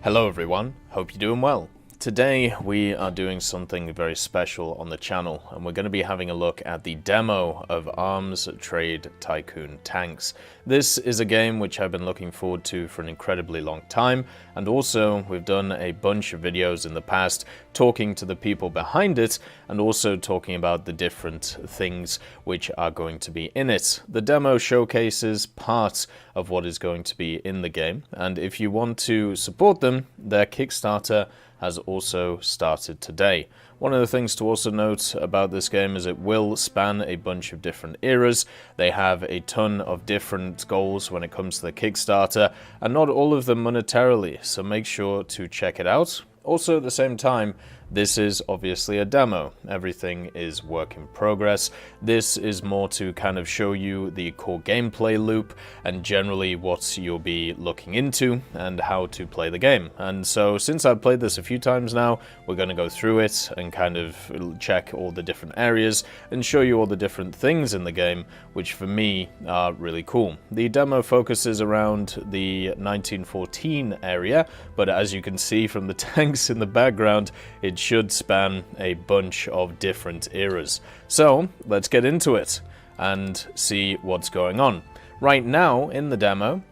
Hello everyone, hope you're doing well. Today we are doing something very special on the channel, and we're going to be having a look at the demo of Arms Trade Tycoon tanks. This is a game which I've been looking forward to for an incredibly long time, and also we've done a bunch of videos in the past talking to the people behind it and also talking about the different things which are going to be in it. The demo showcases parts of what is going to be in the game, and if you want to support them, their Kickstarter has also started today. One of the things to also note about this game is it will span a bunch of different eras. They have a ton of different goals when it comes to the Kickstarter, and not all of them monetarily, so make sure to check it out. Also, at the same time, this is obviously a demo. Everything is work in progress. This is more to kind of show you the core gameplay loop and generally what you'll be looking into and how to play the game. And so since I've played this a few times now, we're going to go through it and kind of check all the different areas and show you all the different things in the game, which for me are really cool. The demo focuses around the 1914 area, but as you can see from the tanks in the background, it should span a bunch of different eras. So let's get into it and see what's going on. Right now in the demo,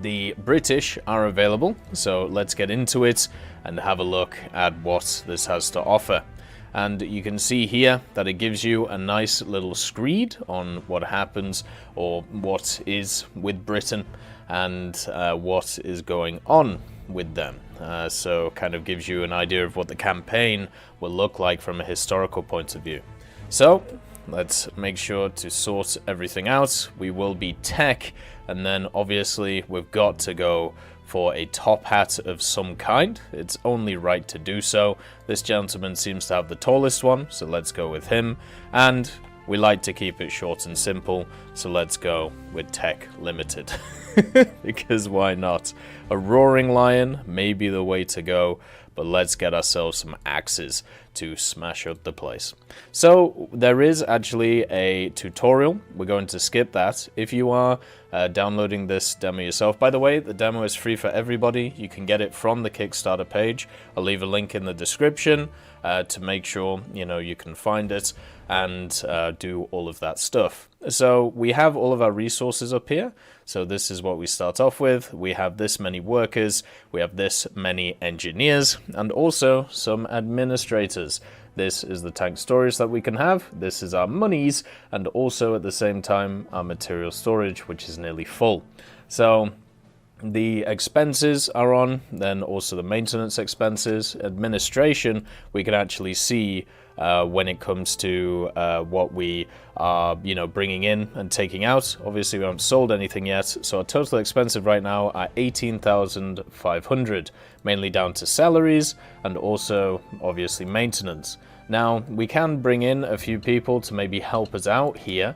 the British are available, so let's get into it and have a look at what this has to offer. And you can see here that it gives you a nice little screed on what happens or what is with Britain and what is going on with them. So kind of gives you an idea of what the campaign will look like from a historical point of view. So let's make sure to sort everything out. We will be tech, and then obviously we've got to go for a top hat of some kind. It's only right to do so. This gentleman seems to have the tallest one, so let's go with him. And we like to keep it short and simple, so let's go with Tech Limited. Because why not? A roaring lion may be the way to go, but let's get ourselves some axes to smash up the place. So there is actually a tutorial. We're going to skip that. If you are downloading this demo yourself, by the way, the demo is free for everybody. You can get it from the Kickstarter page. I'll leave a link in the description to make sure you can find it and do all of that stuff. So we have all of our resources up here. So this is what we start off with. We have this many workers, we have this many engineers, and also some administrators. This is the tank storage that we can have, this is our monies, and also at the same time our material storage, which is nearly full. So the expenses are on, then also the maintenance expenses. Administration, we can actually see when it comes to what we are, bringing in and taking out. Obviously, we haven't sold anything yet, so our total expenses right now are 18,500, mainly down to salaries and also, obviously, maintenance. Now, we can bring in a few people to maybe help us out here.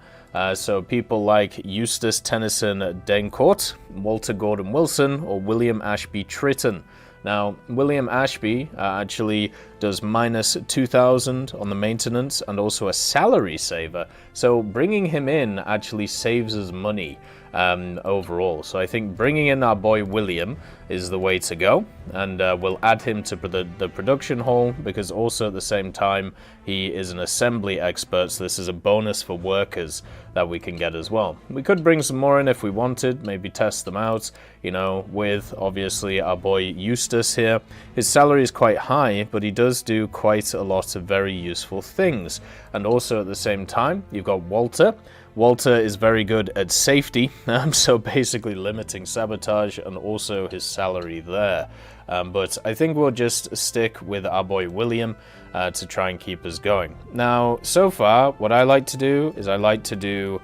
So people like Eustace Tennyson Daincourt, Walter Gordon Wilson, or William Ashby Tritton. Now, William Ashby actually does minus 2,000 on the maintenance and also a salary saver. So bringing him in actually saves us money overall. So I think bringing in our boy William is the way to go. And we'll add him to the production hall because also at the same time he is an assembly expert. So this is a bonus for workers that we can get as well. We could bring some more in if we wanted, maybe test them out, with obviously our boy Eustace here. His salary is quite high, but he does do quite a lot of very useful things. And also at the same time, you've got Walter. Walter is very good at safety, so basically limiting sabotage and also his salary there. But I think we'll just stick with our boy William to try and keep us going. Now, so far, what I like to do is I like to do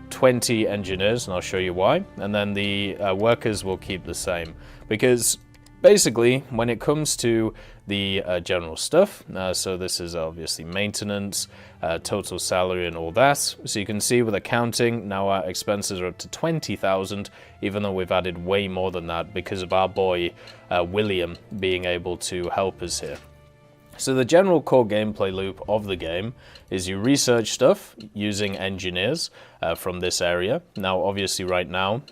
20 engineers, and I'll show you why. And then the workers will keep the same. Because basically, when it comes to the general stuff, so this is obviously maintenance, total salary and all that. So you can see with accounting, now our expenses are up to 20,000, even though we've added way more than that because of our boy William being able to help us here. So the general core gameplay loop of the game is you research stuff using engineers from this area. Now, obviously right now,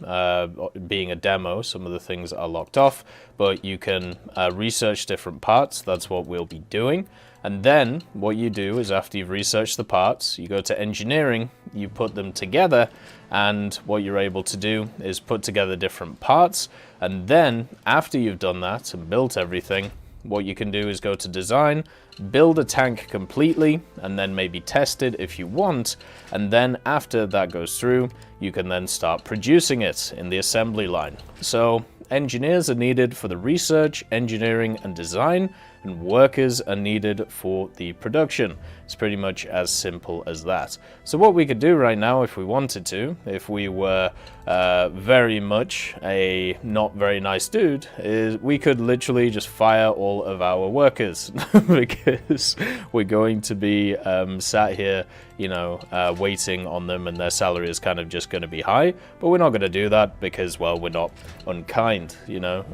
being a demo, some of the things are locked off, but you can research different parts. That's what we'll be doing. And then what you do is after you've researched the parts, you go to engineering, you put them together, and what you're able to do is put together different parts. And then after you've done that and built everything, what you can do is go to design, build a tank completely, and then maybe test it if you want. And then after that goes through, you can then start producing it in the assembly line. So engineers are needed for the research, engineering, and design, and workers are needed for the production. It's pretty much as simple as that. So what we could do right now, if we wanted to, if we were very much a not very nice dude, is we could literally just fire all of our workers because we're going to be sat here, you know, waiting on them, and their salary is kind of just going to be high. But we're not going to do that because, well, we're not unkind, you know.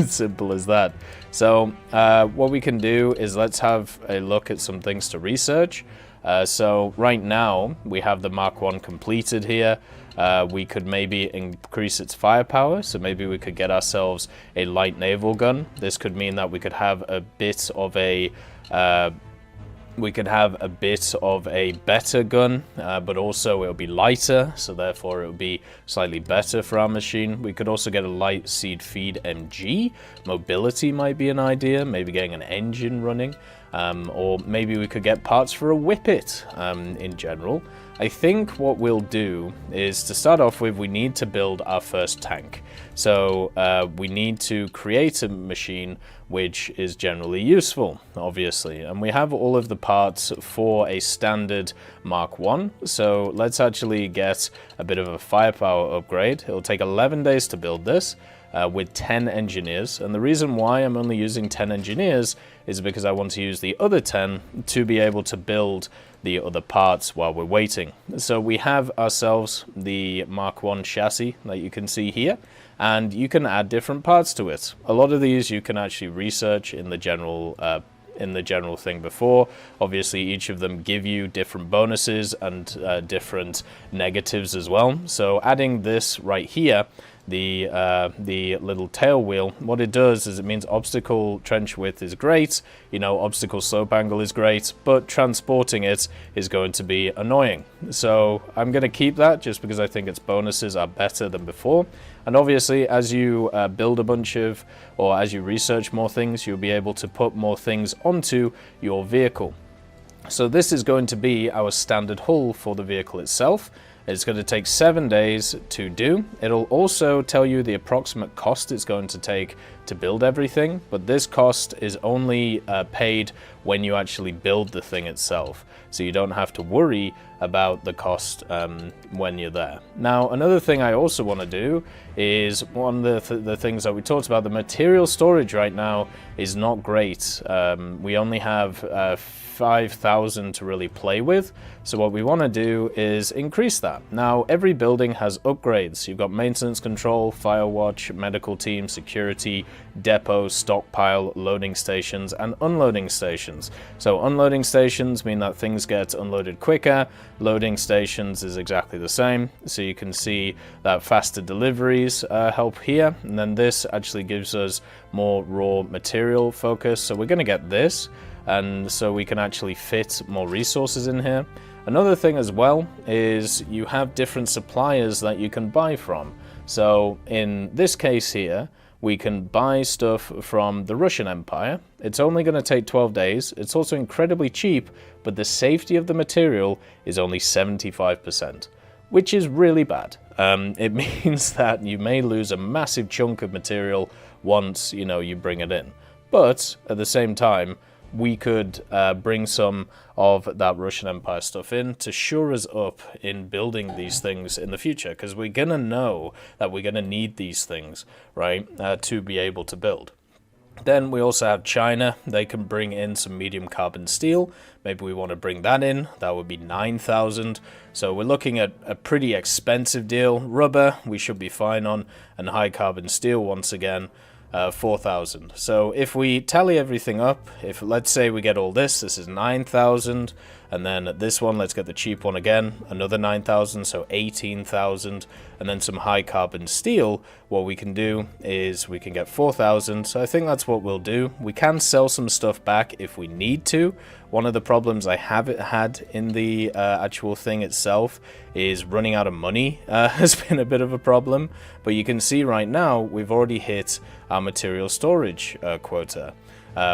Simple as that. So what we can do is let's have a look at some things to research. So right now we have the Mark 1 completed here. We could maybe increase its firepower, so maybe we could get ourselves a light naval gun. This could mean that we could have a bit of a better gun, but also it'll be lighter, so therefore it'll be slightly better for our machine. We could also get a light seed feed MG. Mobility might be an idea, maybe getting an engine running, or maybe we could get parts for a whippet in general. I think what we'll do is, to start off with, we need to build our first tank. So we need to create a machine which is generally useful, obviously. And we have all of the parts for a standard Mark 1. So let's actually get a bit of a firepower upgrade. It'll take 11 days to build this. With 10 engineers, and the reason why I'm only using 10 engineers is because I want to use the other 10 to be able to build the other parts while we're waiting. So we have ourselves the Mark 1 chassis that you can see here, and you can add different parts to it. A lot of these you can actually research in the general thing before. Obviously each of them give you different bonuses and different negatives as well. So adding this right here, the little tail wheel, what it does is it means obstacle trench width is great, you know, obstacle slope angle is great, but transporting it is going to be annoying. So I'm going to keep that just because I think its bonuses are better than before. And obviously as you build a bunch of, or as you research more things, you'll be able to put more things onto your vehicle. So this is going to be our standard hull for the vehicle itself. It's going to take 7 days to do. It'll also tell you the approximate cost it's going to take to build everything, but this cost is only paid when you actually build the thing itself. So you don't have to worry about the cost when you're there. Now, another thing I also want to do is one of the things that we talked about, the material storage right now is not great. We only have 5,000 to really play with. So what we want to do is increase that. Now, every building has upgrades. You've got maintenance control, fire watch, medical team, security, depot, stockpile, loading stations, and unloading stations. So unloading stations mean that things get unloaded quicker. Loading stations is exactly the same. So you can see that faster deliveries help here. And then this actually gives us more raw material focus. So we're going to get this, and so we can actually fit more resources in here. Another thing as well is you have different suppliers that you can buy from. So in this case here, we can buy stuff from the Russian Empire. It's only going to take 12 days. It's also incredibly cheap, but the safety of the material is only 75%, which is really bad. It means that you may lose a massive chunk of material once, you know, you bring it in. But at the same time, we could bring some of that Russian Empire stuff in to shore us up in building these things in the future, because we're going to know that we're going to need these things, right, to be able to build. Then we also have China. They can bring in some medium carbon steel. Maybe we want to bring that in. That would be 9,000. So we're looking at a pretty expensive deal. Rubber, we should be fine on, and high carbon steel once again. 4,000. So if we tally everything up, if let's say we get all this is 9,000, and then this one, let's get the cheap one again, another 9,000, so 18,000, and then some high carbon steel, what we can do is we can get 4,000, so I think that's what we'll do. We can sell some stuff back if we need to. One of the problems I have had in the actual thing itself is running out of money has been a bit of a problem, but you can see right now we've already hit our material storage quota,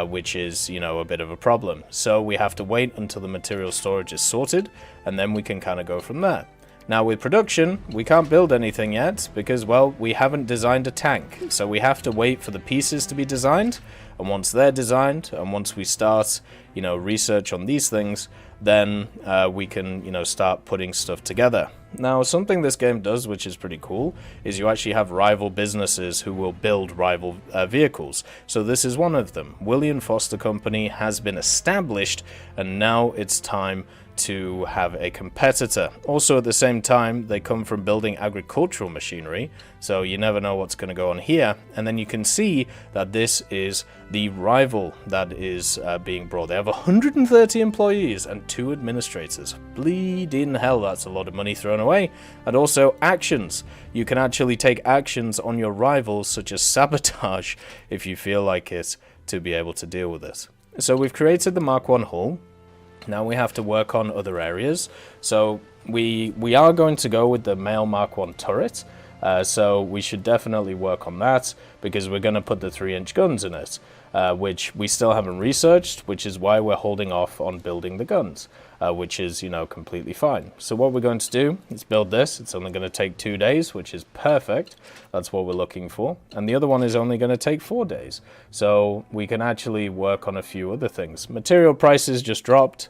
which is, you know, a bit of a problem. So we have to wait until the material storage is sorted, and then we can kind of go from there. Now with production, we can't build anything yet because, well, we haven't designed a tank. So we have to wait for the pieces to be designed, and once they're designed, and once we start, you know, research on these things, then we can, you know, start putting stuff together. Now, something this game does, which is pretty cool, is you actually have rival businesses who will build rival vehicles. So this is one of them. William Foster Company has been established, and now it's time to have a competitor. Also at the same time, they come from building agricultural machinery, so you never know what's going to go on here. And then you can see that this is the rival that is being brought. They have 130 employees and 2 administrators. Bleeding hell, that's a lot of money thrown away. And also actions. You can actually take actions on your rivals, such as sabotage, if you feel like it, to be able to deal with it. So we've created the Mark 1 hull. Now we have to work on other areas. So we are going to go with the male Mark 1 turret. So we should definitely work on that because we're going to put the 3-inch guns in it, which we still haven't researched, which is why we're holding off on building the guns, which is, you know, completely fine. So what we're going to do is build this. It's only going to take 2 days, which is perfect. That's what we're looking for. And the other one is only going to take 4 days. So we can actually work on a few other things. Material prices just dropped.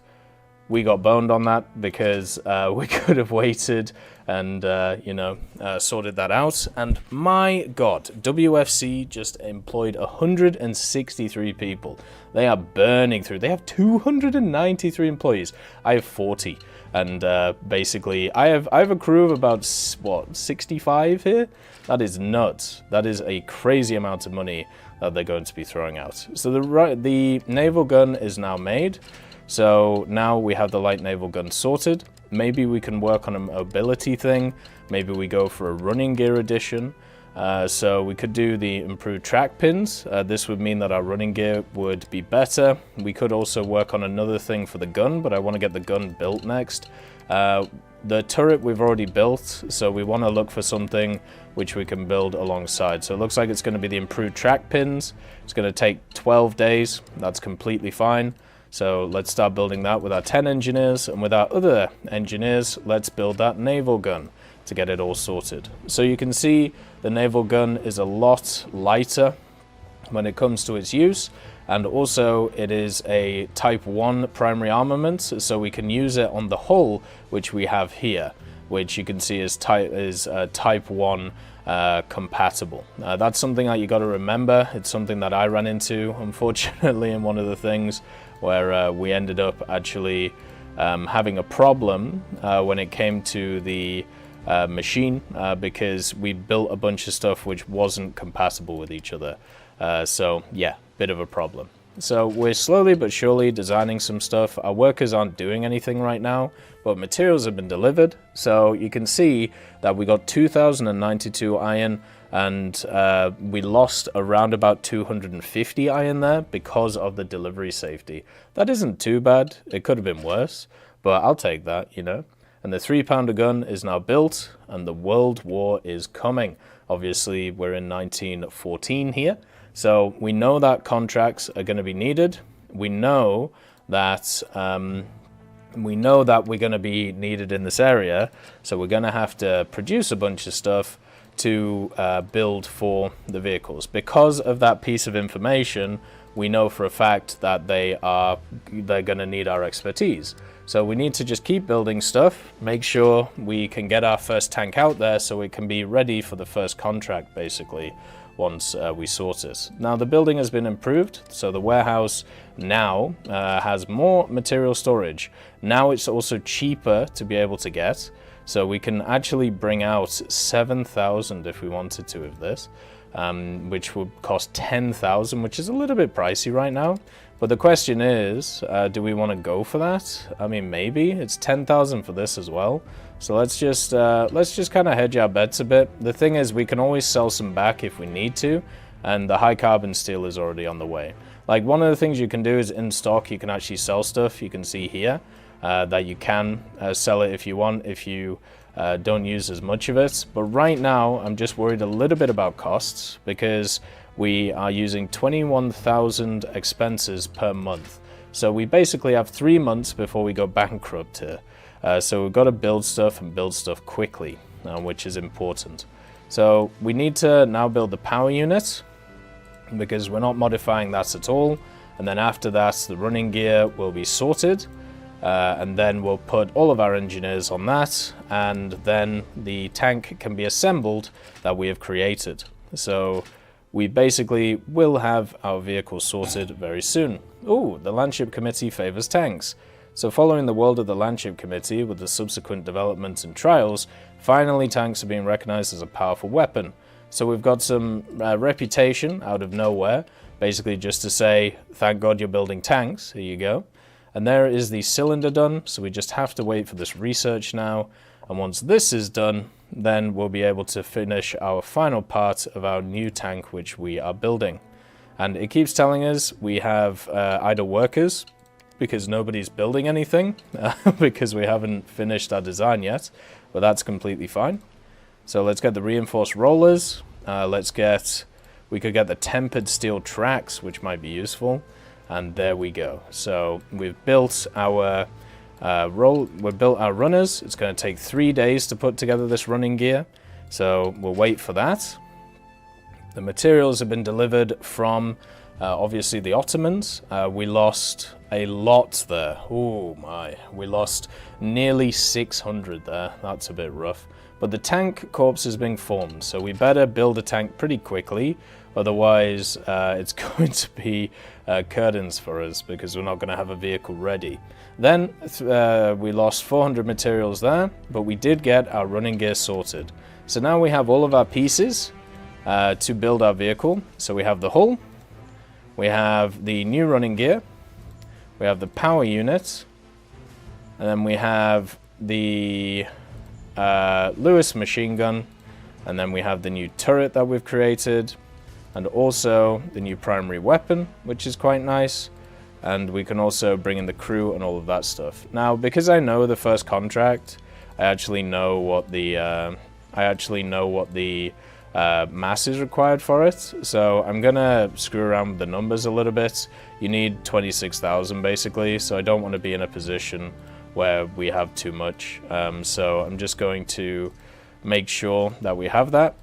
We got boned on that because we could have waited and, you know, sorted that out. And my God, WFC just employed 163 people. They are burning through. They have 293 employees. I have 40. And basically, I have a crew of about, what, 65 here? That is nuts. That is a crazy amount of money that they're going to be throwing out. So the naval gun is now made. So now we have the light naval gun sorted. Maybe we can work on a mobility thing. Maybe we go for a running gear edition. So we could do the improved track pins. This would mean that our running gear would be better. We could also work on another thing for the gun, but I want to get the gun built next. The turret we've already built, so we want to look for something which we can build alongside. So it looks like it's going to be the improved track pins. It's going to take 12 days. That's completely fine. So let's start building that with our 10 engineers, and with our other engineers, let's build that naval gun to get it all sorted. So you can see the naval gun is a lot lighter when it comes to its use, and also it is a Type 1 primary armament, so we can use it on the hull, which we have here, which you can see is Type 1 compatible. That's something that you got to remember. It's something that I ran into, unfortunately, in one of the things where we ended up actually having a problem when it came to the machine because we built a bunch of stuff which wasn't compatible with each other. So yeah, bit of a problem. So we're slowly but surely designing some stuff. Our workers aren't doing anything right now, but materials have been delivered. So you can see that we got 2,092 iron, and we lost around about 250 iron there because of the delivery safety. That isn't too bad. It could have been worse, but I'll take that, you know. And the 3-pounder gun is now built, and the World War is coming. Obviously, we're in 1914 here. So we know that contracts are going to be needed. We know that we're going to be needed in this area. So we're going to have to produce a bunch of stuff to build for the vehicles. Because of that piece of information, we know for a fact that they're going to need our expertise. So we need to just keep building stuff, make sure we can get our first tank out there so it can be ready for the first contract, basically, once we sort it. Now the building has been improved, so the warehouse now has more material storage. Now it's also cheaper to be able to get, so we can actually bring out 7,000 if we wanted to of this. which would cost 10,000, which is a little bit pricey right now. But the question is, do we want to go for that? I mean, maybe. It's 10,000 for this as well. So let's just kind of hedge our bets a bit. The thing is, we can always sell some back if we need to, and the high carbon steel is already on the way. Like, one of the things you can do is in stock, you can actually sell stuff. You can see here that you can sell it if you want, if you don't use as much of it. But right now, I'm just worried a little bit about costs, because we are using 21,000 expenses per month. So we basically have 3 months before we go bankrupt here. So we've got to build stuff and build stuff quickly, which is important. So we need to now build the power unit, because we're not modifying that at all. And then after that, the running gear will be sorted. And then we'll put all of our engineers on that. And then the tank can be assembled that we have created. So we basically will have our vehicle sorted very soon. Ooh, the Landship Committee favors tanks. So following the world of the Landship Committee with the subsequent developments and trials, finally tanks are being recognized as a powerful weapon. So we've got some reputation out of nowhere, basically just to say, thank God you're building tanks, here you go. And there is the cylinder done, so we just have to wait for this research now. And once this is done, then we'll be able to finish our final part of our new tank, which we are building. And it keeps telling us we have idle workers, because nobody's building anything, because we haven't finished our design yet, but that's completely fine. So let's get the reinforced rollers, we could get the tempered steel tracks, which might be useful, and there we go. So we've built our runners. It's going to take 3 days to put together this running gear, so we'll wait for that. The materials have been delivered from obviously the Ottomans. We lost a lot there. Oh my, we lost nearly 600 there. That's a bit rough. But the tank corps is being formed, so we better build a tank pretty quickly. Otherwise, it's going to be curtains for us, because we're not going to have a vehicle ready. Then we lost 400 materials there, but we did get our running gear sorted. So now we have all of our pieces to build our vehicle. So we have the hull, we have the new running gear, we have the power unit, and then we have the Lewis machine gun, and then we have the new turret that we've created, and also the new primary weapon, which is quite nice. And we can also bring in the crew and all of that stuff. Now, because I know the first contract, I actually know what the mass is required for it. So I'm gonna screw around with the numbers a little bit. You need 26,000 basically, so I don't want to be in a position where we have too much. So I'm just going to make sure that we have that.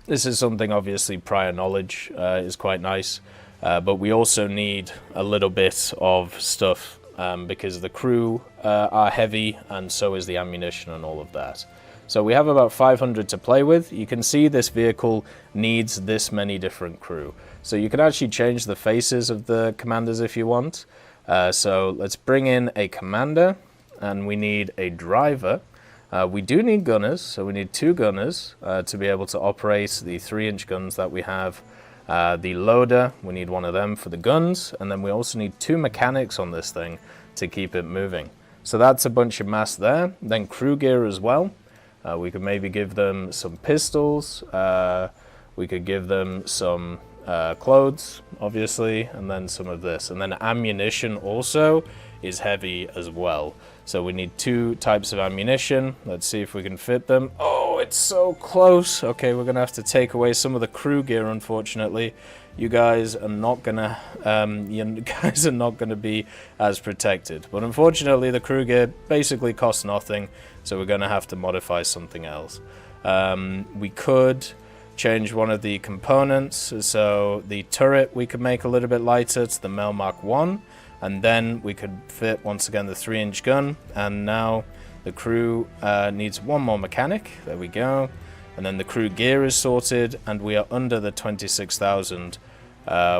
This is something, obviously, prior knowledge is quite nice, but we also need a little bit of stuff because the crew are heavy, and so is the ammunition and all of that. So we have about 500 to play with. You can see this vehicle needs this many different crew. So you can actually change the faces of the commanders if you want. So let's bring in a commander, and we need a driver. We do need gunners, so we need 2 gunners to be able to operate the 3-inch guns that we have. The loader, we need 1 of them for the guns, and then we also need 2 mechanics on this thing to keep it moving. So that's a bunch of mass there. Then crew gear as well. We could maybe give them some pistols, we could give them some clothes, obviously, and then some of this. And then ammunition also is heavy as well. So we need 2 types of ammunition. Let's see if we can fit them. Oh, it's so close. Okay, we're gonna have to take away some of the crew gear, unfortunately. You guys are not gonna be as protected. But unfortunately, the crew gear basically costs nothing, so we're gonna have to modify something else. We could change one of the components, so the turret we could make a little bit lighter to the Mel Mark 1, and then we could fit once again the 3-inch gun. And now the crew needs 1 more mechanic. There we go. And then the crew gear is sorted, and we are under the 26,000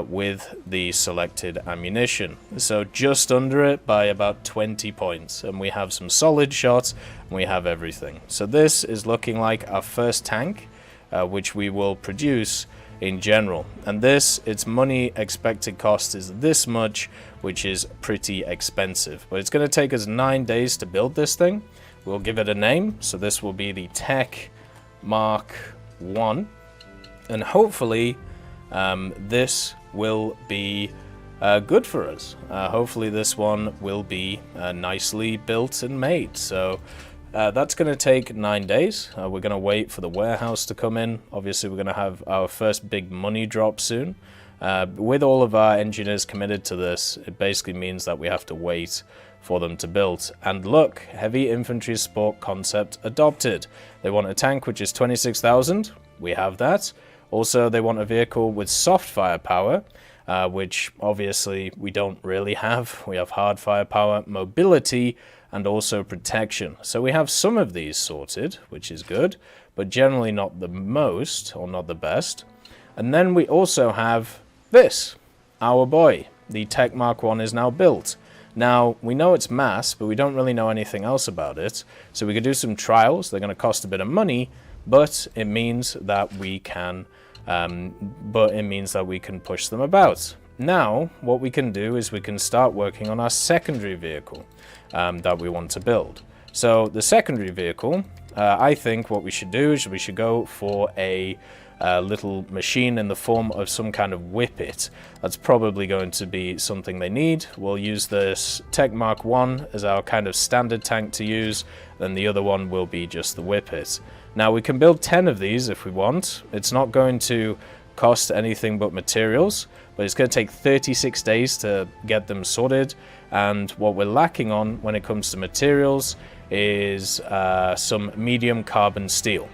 with the selected ammunition. So just under it by about 20 points, and we have some solid shots, and we have everything. So this is looking like our first tank, which we will produce in general. And this, its money expected cost is this much, which is pretty expensive. But it's going to take us 9 days to build this thing. We'll give it a name. So this will be the Tech Mark 1. And hopefully this will be good for us. Hopefully this one will be nicely built and made. So that's going to take 9 days. We're going to wait for the warehouse to come in. Obviously, we're going to have our first big money drop soon. With all of our engineers committed to this, it basically means that we have to wait for them to build. And look, heavy infantry support concept adopted. They want a tank which is 26,000. We have that. Also, they want a vehicle with soft firepower, which obviously we don't really have. We have hard firepower, mobility, and also protection. So we have some of these sorted, which is good, but generally not the most, or not the best. And then we also have this, our boy. The Tech Mark 1 is now built. Now, we know it's mass, but we don't really know anything else about it. So we could do some trials. They're going to cost a bit of money, but it means that we can push them about. Now, what we can do is we can start working on our secondary vehicle that we want to build. So the secondary vehicle, I think what we should do is we should go for a little machine in the form of some kind of whippet. That's probably going to be something they need. We'll use this Tech Mark 1 as our kind of standard tank to use, then the other one will be just the whippet. Now we can build 10 of these if we want. It's not going to cost anything but materials, but it's going to take 36 days to get them sorted. And what we're lacking on when it comes to materials is some medium carbon steel.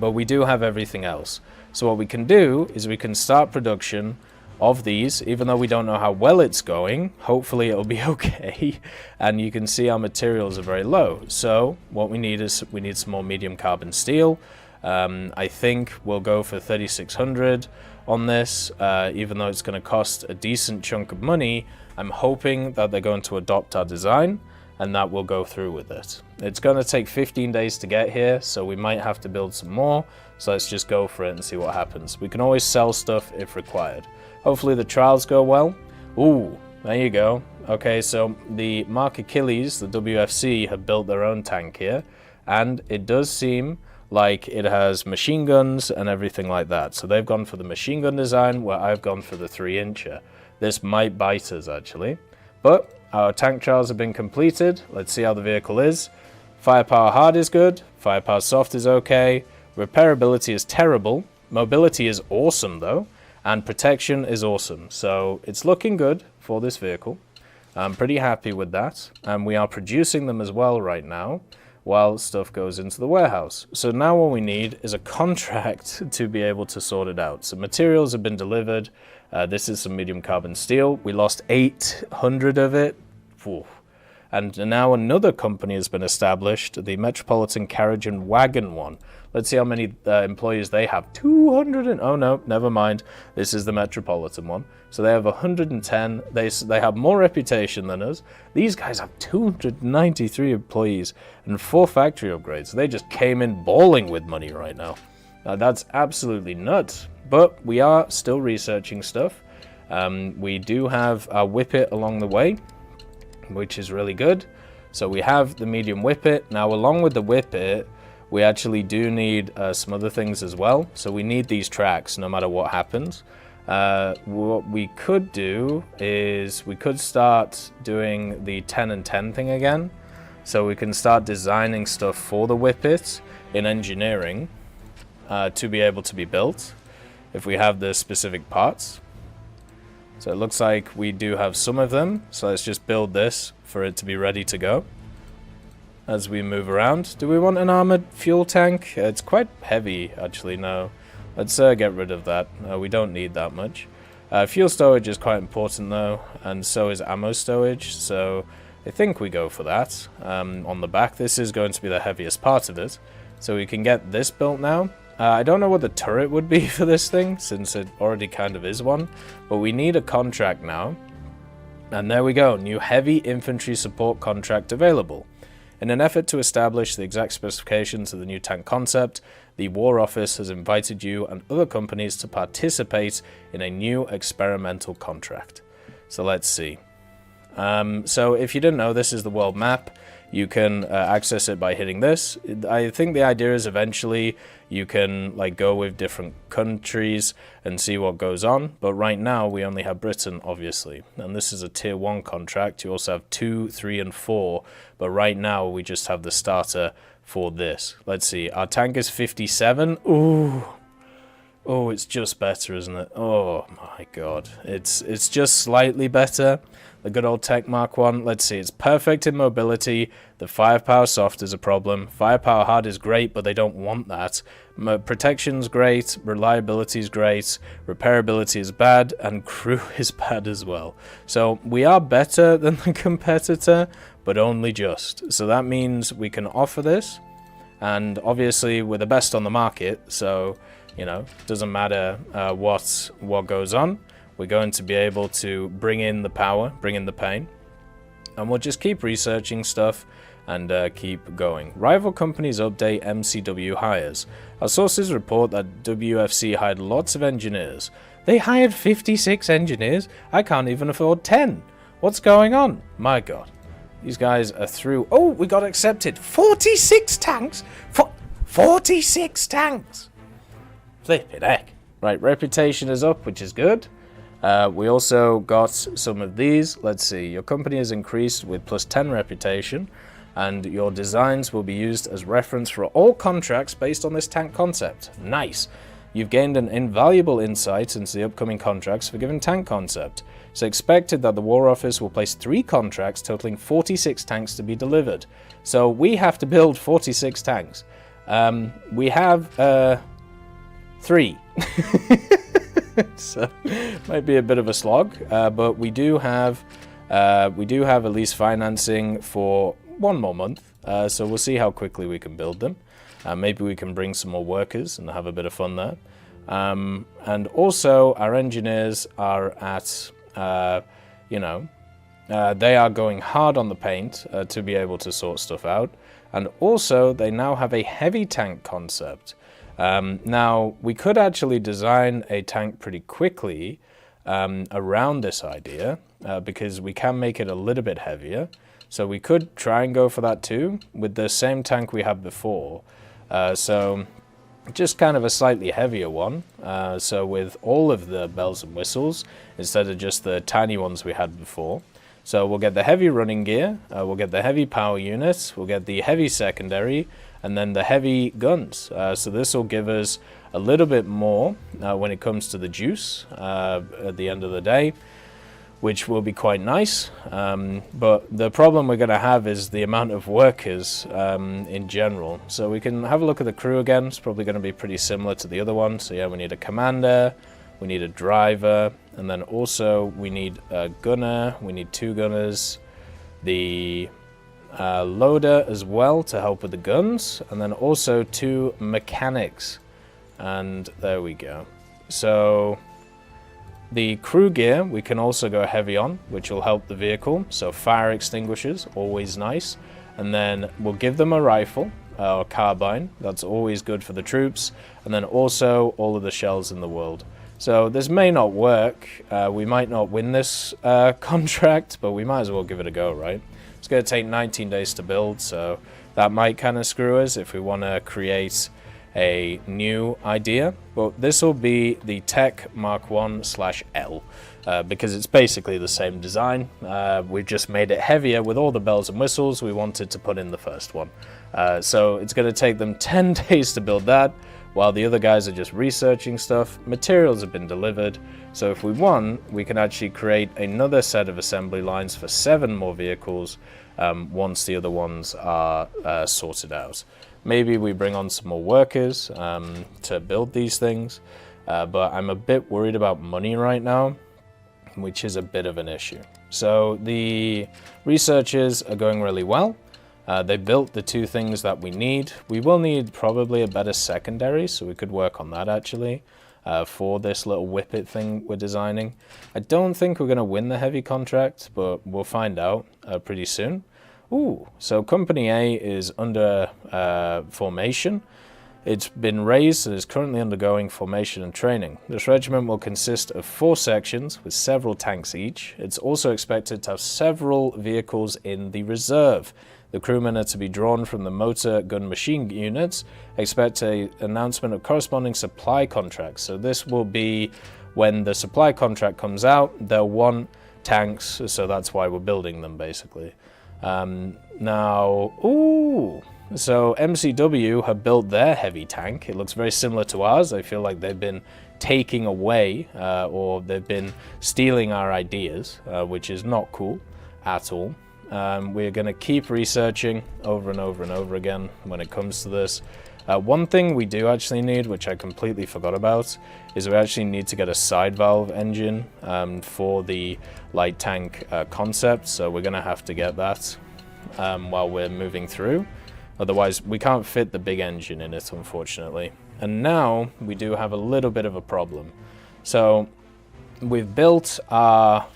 But we do have everything else. So what we can do is we can start production of these, even though we don't know how well it's going. Hopefully it'll be okay. And you can see our materials are very low. So what we need is we need some more medium carbon steel. I think we'll go for 3,600 on this, even though it's going to cost a decent chunk of money. I'm hoping that they're going to adopt our design and that we'll go through with it. It's going to take 15 days to get here, so we might have to build some more. So let's just go for it and see what happens. We can always sell stuff if required. Hopefully the trials go well. Ooh, there you go. Okay, so the Mark Achilles, the WFC, have built their own tank here, and it does seem like it has machine guns and everything like that. So they've gone for the machine gun design, where I've gone for the 3-incher. This might bite us, actually. But our tank trials have been completed. Let's see how the vehicle is. Firepower hard is good. Firepower soft is okay. Repairability is terrible. Mobility is awesome, though. And protection is awesome. So it's looking good for this vehicle. I'm pretty happy with that. And we are producing them as well right now, while stuff goes into the warehouse. So now what we need is a contract to be able to sort it out. So materials have been delivered. This is some medium carbon steel. We lost 800 of it. Whew. And now another company has been established, the Metropolitan Carriage and Wagon one. Let's see how many employees they have. 200 and... oh no, never mind. This is the Metropolitan one. So they have 110. They have more reputation than us. These guys have 293 employees and 4 factory upgrades. They just came in balling with money right now. That's absolutely nuts. But we are still researching stuff. We do have our whippet along the way, which is really good. So we have the medium whippet. Now along with the whippet, we actually do need some other things as well. So we need these tracks no matter what happens. What we could do is we could start doing the 10 and 10 thing again. So we can start designing stuff for the whippet in engineering to be able to be built if we have the specific parts. So it looks like we do have some of them. So let's just build this for it to be ready to go as we move around. Do we want an armored fuel tank? It's quite heavy, actually. No, let's get rid of that. We don't need that much. Fuel storage is quite important though, and so is ammo storage. So I think we go for that. On the back, this is going to be the heaviest part of it. So we can get this built now. I don't know what the turret would be for this thing, since it already kind of is one, but we need a contract now. And there we go, new heavy infantry support contract available. In an effort to establish the exact specifications of the new tank concept, the War Office has invited you and other companies to participate in a new experimental contract. So let's see. So if you didn't know, this is the world map. You can access it by hitting this. I think the idea is eventually you can like go with different countries and see what goes on. But right now we only have Britain, obviously. And this is a tier 1 contract. You also have 2, 3, and 4. But right now we just have the starter for this. Let's see. Our tank is 57. Ooh. Oh, it's just better, isn't it? Oh my god. It's just slightly better. The good old Tech Mark 1. Let's see. It's perfect in mobility. The firepower soft is a problem. Firepower hard is great, but they don't want that. Protection's great. Reliability is great. Repairability is bad. And crew is bad as well. So we are better than the competitor, but only just. So that means we can offer this. And obviously we're the best on the market. So, you know, doesn't matter what goes on. We're going to be able to bring in the power, bring in the pain, and we'll just keep researching stuff and keep going. Rival companies update MCW hires. Our sources report that WFC hired lots of engineers. They hired 56 engineers? I can't even afford 10. What's going on? My god. These guys are through. Oh, we got accepted. 46 tanks? 46 tanks! Flippin' heck. Right, reputation is up, which is good. We also got some of these. Let's see. Your company has increased with +10 reputation, and your designs will be used as reference for all contracts based on this tank concept. Nice. You've gained an invaluable insight into the upcoming contracts for given tank concept. It's expected that the War Office will place 3 contracts totaling 46 tanks to be delivered. So we have to build 46 tanks. We have 3. So might be a bit of a slog, but we do have at least financing for 1 more month. So we'll see how quickly we can build them. Maybe we can bring some more workers and have a bit of fun there. And also our engineers are at they are going hard on the paint to be able to sort stuff out. And also they now have a heavy tank concept. Now, we could actually design a tank pretty quickly around this idea, because we can make it a little bit heavier. So we could try and go for that too, with the same tank we had before. So just kind of a slightly heavier one. So with all of the bells and whistles, instead of just the tiny ones we had before. So we'll get the heavy running gear, we'll get the heavy power units, we'll get the heavy secondary, and then the heavy guns. So this will give us a little bit more when it comes to the juice at the end of the day, which will be quite nice. But the problem we're going to have is the amount of workers in general. So we can have a look at the crew again. It's probably going to be pretty similar to the other one. So yeah, we need a commander, we need a driver, and then also we need a gunner, we need 2 gunners, the loader as well to help with the guns, and then also 2 mechanics. And there we go. So the crew gear we can also go heavy on, which will help the vehicle. So fire extinguishers, always nice. And then we'll give them a rifle or carbine. That's always good for the troops. And then also all of the shells in the world. So this may not work. We might not win this contract, but we might as well give it a go, right? It's going to take 19 days to build, so that might kind of screw us if we want to create a new idea. But this will be the Tech Mark 1/L, because it's basically the same design. We've just made it heavier with all the bells and whistles we wanted to put in the first one. So it's going to take them 10 days to build that, while the other guys are just researching stuff. Materials have been delivered, so if we want, we can actually create another set of assembly lines for 7 more vehicles once the other ones are sorted out. Maybe we bring on some more workers to build these things, but I'm a bit worried about money right now, which is a bit of an issue. So the researchers are going really well. They built the 2 things that we need. We will need probably a better secondary, so we could work on that actually for this little whippet thing we're designing. I don't think we're going to win the heavy contract, but we'll find out pretty soon. Ooh, so Company A is under formation. It's been raised and is currently undergoing formation and training. This regiment will consist of 4 sections with several tanks each. It's also expected to have several vehicles in the reserve. The crewmen are to be drawn from the motor gun machine units. Expect an announcement of corresponding supply contracts. So this will be when the supply contract comes out, they'll want tanks, so that's why we're building them basically. So MCW have built their heavy tank. It looks very similar to ours. I feel like they've been taking away or they've been stealing our ideas, which is not cool at all. We're going to keep researching over and over and over again when it comes to this. One thing we do actually need, which I completely forgot about, is we actually need to get a side valve engine for the light tank concept, so we're going to have to get that while we're moving through. Otherwise, we can't fit the big engine in it, unfortunately. And now we do have a little bit of a problem. So we've built our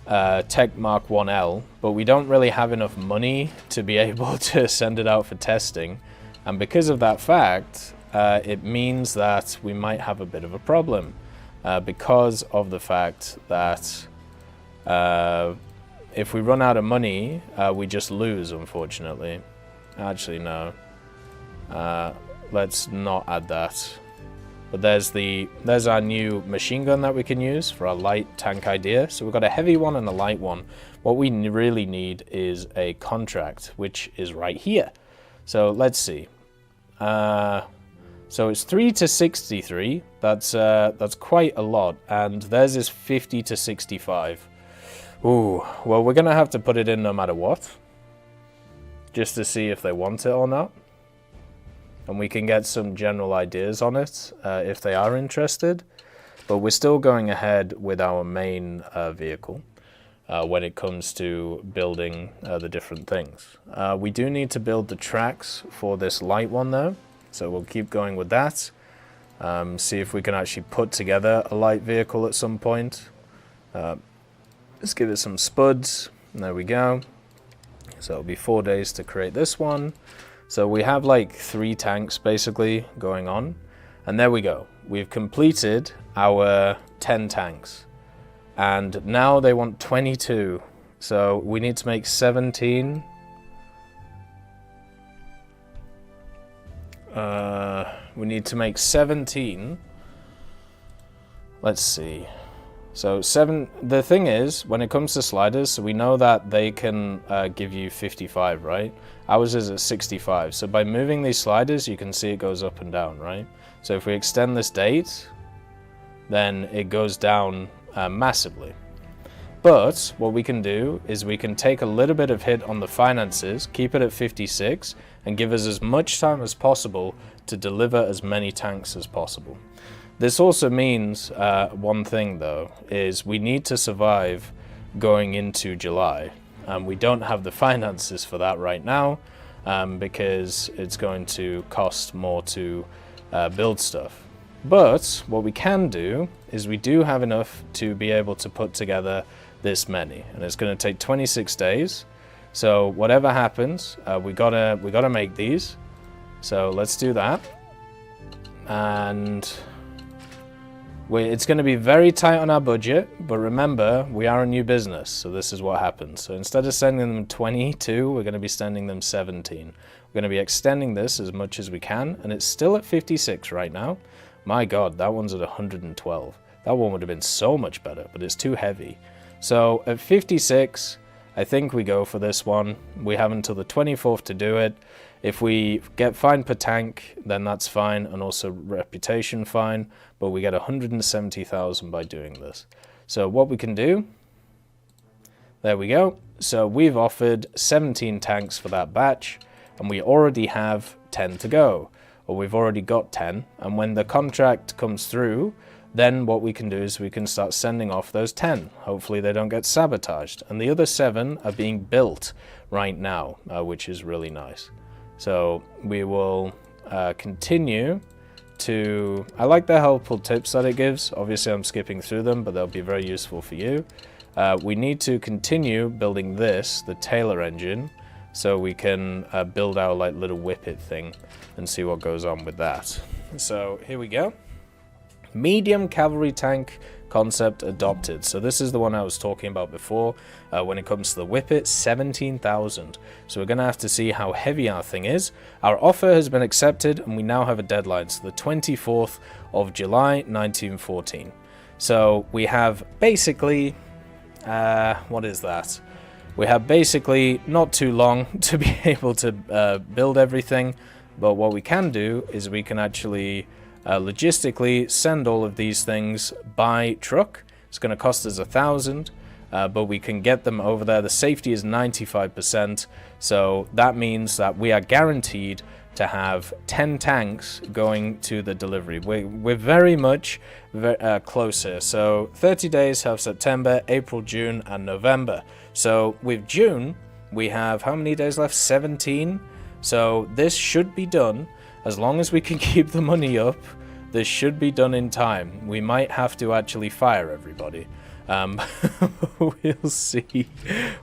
Tech Mark 1L, but we don't really have enough money to be able to send it out for testing. And because of that fact, it means that we might have a bit of a problem. Because of the fact that if we run out of money, we just lose, unfortunately. Actually, no. Let's not add that. But there's our new machine gun that we can use for our light tank idea. So we've got a heavy one and a light one. What we really need is a contract, which is right here. So let's see. So it's 3 to 63. That's quite a lot, and theirs is 50 to 65. Ooh, well, we're gonna have to put it in no matter what, just to see if they want it or not. And we can get some general ideas on it if they are interested. But we're still going ahead with our main vehicle when it comes to building the different things. We do need to build the tracks for this light one though, so we'll keep going with that. See if we can actually put together a light vehicle at some point. Let's give it some spuds. There we go. So it'll be 4 days to create this one. So we have like 3 tanks basically going on. And there we go. We've completed our 10 tanks. And now they want 22. So we need to make 17. We need to make 17. Let's see. So the thing is, when it comes to sliders, so we know that they can give you 55, right? Ours is at 65. So by moving these sliders, you can see it goes up and down, right? So if we extend this date, then it goes down massively. But what we can do is we can take a little bit of hit on the finances, keep it at 56, and give us as much time as possible to deliver as many tanks as possible. This also means one thing though, is we need to survive going into July. We don't have the finances for that right now because it's going to cost more to build stuff. But what we can do is we do have enough to be able to put together this many, and it's going to take 26 days. So whatever happens, we gotta make these. So let's do that. And it's going to be very tight on our budget, but remember, we are a new business, so this is what happens. So instead of sending them 22, we're going to be sending them 17. We're going to be extending this as much as we can, and it's still at 56 right now. My god, that one's at 112. That one would have been so much better, but it's too heavy. So at 56, I think we go for this one. We have until the 24th to do it. If we get fine per tank, then that's fine, and also reputation fine, but we get 170,000 by doing this. So what we can do, there we go. So we've offered 17 tanks for that batch, and we already have 10 to go, or we've already got 10, and when the contract comes through, then what we can do is we can start sending off those 10. Hopefully they don't get sabotaged. And the other 7 are being built right now, which is really nice. So we will continue to... I like the helpful tips that it gives. Obviously I'm skipping through them, but they'll be very useful for you. We need to continue building this, the Taylor engine, so we can build our like little whippet thing and see what goes on with that. So here we go. Medium cavalry tank concept adopted. So this is the one I was talking about before. When it comes to the whippet, 17,000. So we're gonna have to see how heavy our thing is. Our offer has been accepted and we now have a deadline, so the 24th of July 1914. So we have basically what is that? We have basically not too long to be able to build everything, but what we can do is we can actually logistically send all of these things by truck. It's going to cost us 1,000, but we can get them over there. The safety is 95%, so that means that we are guaranteed to have 10 tanks going to the delivery. We're very much closer. So 30 days have September, April, June, and November. So with June, we have how many days left? 17. So this should be done. As long as we can keep the money up, this should be done in time. We might have to actually fire everybody. We'll see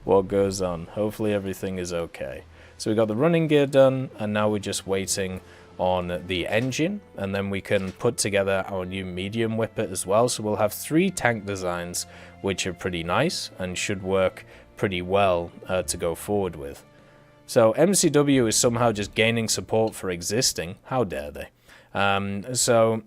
what goes on. Hopefully everything is okay. So we got the running gear done, and now we're just waiting on the engine, and then we can put together our new medium whippet as well. So we'll have 3 tank designs, which are pretty nice and should work pretty well to go forward with. So MCW is somehow just gaining support for existing. How dare they? So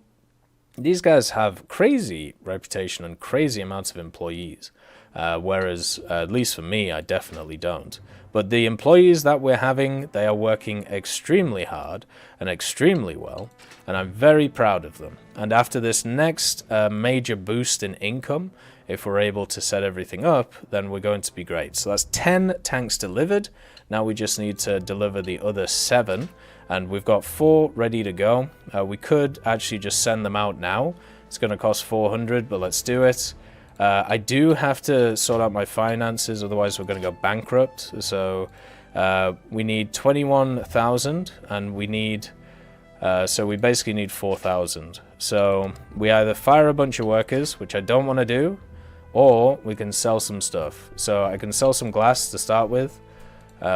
these guys have crazy reputation and crazy amounts of employees, whereas at least for me, I definitely don't. But the employees that we're having, they are working extremely hard and extremely well, and I'm very proud of them. And after this next major boost in income, if we're able to set everything up, then we're going to be great. So that's 10 tanks delivered. Now we just need to deliver the other 7, and we've got 4 ready to go. We could actually just send them out now. It's going to cost 400, but let's do it. I do have to sort out my finances, otherwise we're going to go bankrupt. So we need 21,000, and we need so we basically need 4,000. So we either fire a bunch of workers, which I don't want to do, or we can sell some stuff. So I can sell some glass to start with.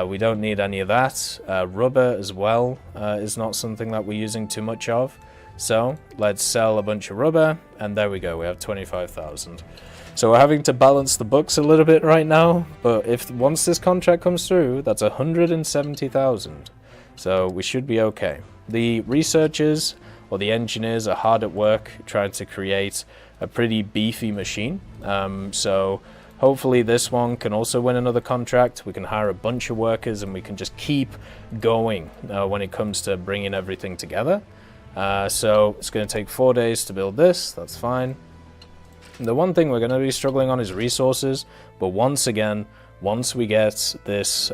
We don't need any of that. Rubber as well is not something that we're using too much of. So let's sell a bunch of rubber, and there we go, we have 25,000. So we're having to balance the books a little bit right now, but once this contract comes through, that's 170,000. So we should be okay. The researchers or the engineers are hard at work trying to create a pretty beefy machine. So hopefully this one can also win another contract. We can hire a bunch of workers and we can just keep going when it comes to bringing everything together. So it's going to take 4 days to build this. That's fine. The one thing we're going to be struggling on is resources. But once again, once we get this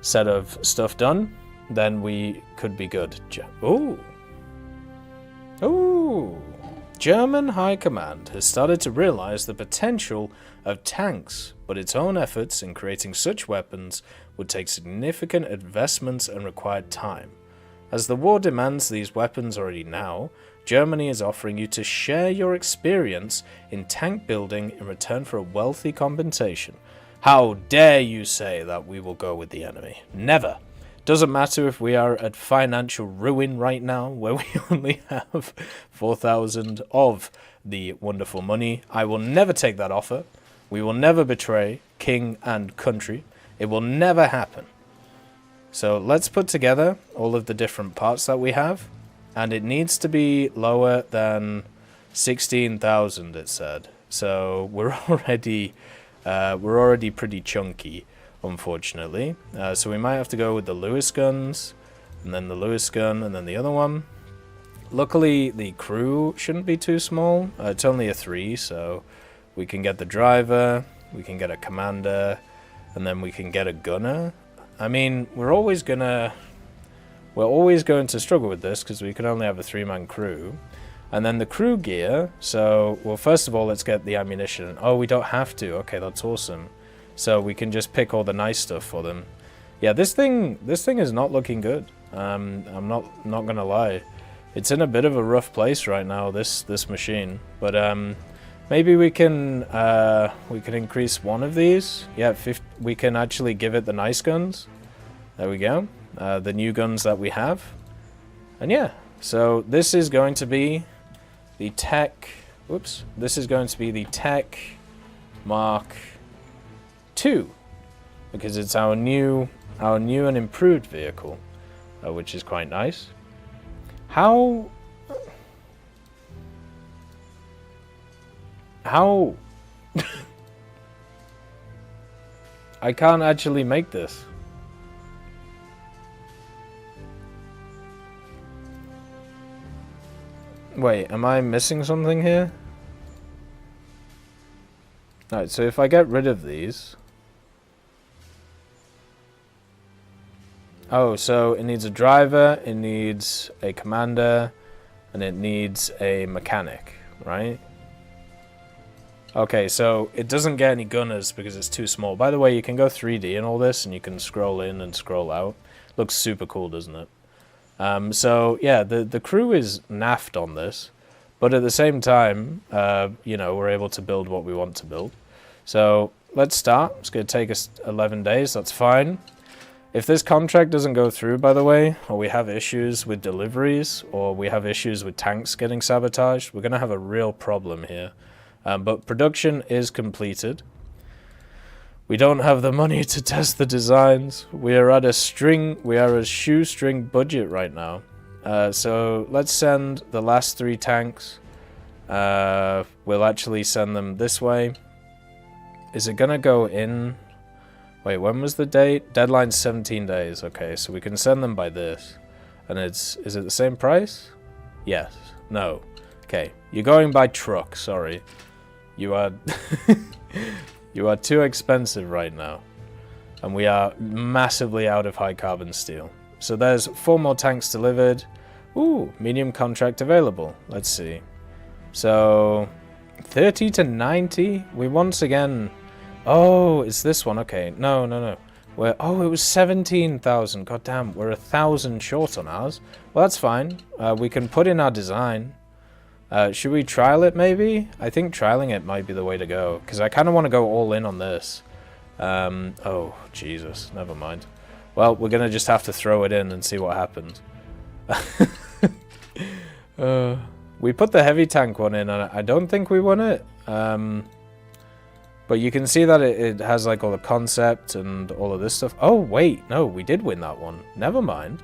set of stuff done, then we could be good. Ooh! German High Command has started to realize the potential of tanks, but its own efforts in creating such weapons would take significant investments and require time. As the war demands these weapons already now, Germany is offering you to share your experience in tank building in return for a wealthy compensation. How dare you say that we will go with the enemy? Never! Doesn't matter if we are at financial ruin right now, where we only have 4,000 of the wonderful money. I will never take that offer. We will never betray king and country. It will never happen. So let's put together all of the different parts that we have, and it needs to be lower than 16,000, it said. So we're already pretty chunky, unfortunately. So we might have to go with the Lewis guns, and then the Lewis gun, and then the other one. Luckily, the crew shouldn't be too small. It's only a 3, so we can get the driver, we can get a commander, and then we can get a gunner. I mean, we're always going to struggle with this because we can only have a 3-man crew. And then the crew gear. So, well, first of all, let's get the ammunition. Oh, we don't have to. Okay, that's awesome. So we can just pick all the nice stuff for them. Yeah, this thing is not looking good. I'm not gonna lie. It's in a bit of a rough place right now, this machine. But maybe we can increase one of these. Yeah, we can actually give it the nice guns. There we go. The new guns that we have. And yeah, so this is going to be the Tech... Whoops. This is going to be the Tech Mark II. Because it's our new and improved vehicle. Which is quite nice. How... I can't actually make this. Wait, am I missing something here? Alright, so if I get rid of these... Oh, so it needs a driver, it needs a commander, and it needs a mechanic, right? Okay, so it doesn't get any gunners because it's too small. By the way, you can go 3D and all this, and you can scroll in and scroll out. Looks super cool, doesn't it? So, yeah, the crew is naffed on this, but at the same time, you know, we're able to build what we want to build. So, let's start. It's going to take us 11 days, that's fine. If this contract doesn't go through, by the way, or we have issues with deliveries, or we have issues with tanks getting sabotaged, we're going to have a real problem here. But production is completed. We don't have the money to test the designs. We are at a shoestring budget right now. So let's send the last 3 tanks. We'll actually send them this way. Is it going to go in... Wait, when was the date? Deadline's 17 days. Okay, so we can send them by this. And is it the same price? Yes. No. Okay, you're going by truck, sorry. You are you are too expensive right now. And we are massively out of high carbon steel. So there's 4 more tanks delivered. Ooh, medium contract available. Let's see. So 30 to 90. We once again... Oh, it's this one. Okay. No. Oh, it was 17,000. God damn, we're 1,000 short on ours. Well, that's fine. We can put in our design. Should we trial it, maybe? I think trialing it might be the way to go. Because I kind of want to go all in on this. Oh, Jesus. Never mind. Well, we're going to just have to throw it in and see what happens. We put the heavy tank one in, and I don't think we won it. But you can see that it has like all the concept and all of this stuff. Oh, wait. No, we did win that one. Never mind.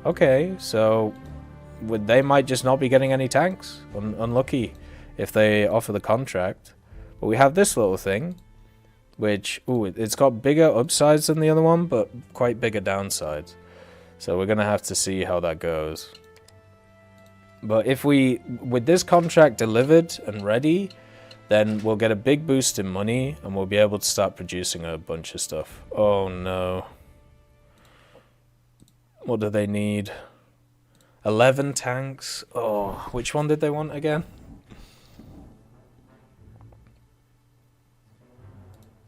Okay, so they might just not be getting any tanks. Unlucky if they offer the contract. But we have this little thing, which, ooh, it's got bigger upsides than the other one, but quite bigger downsides. So we're going to have to see how that goes. But if we, with this contract delivered and ready, then we'll get a big boost in money, and we'll be able to start producing a bunch of stuff. Oh no. What do they need? 11 tanks? Oh, which one did they want again?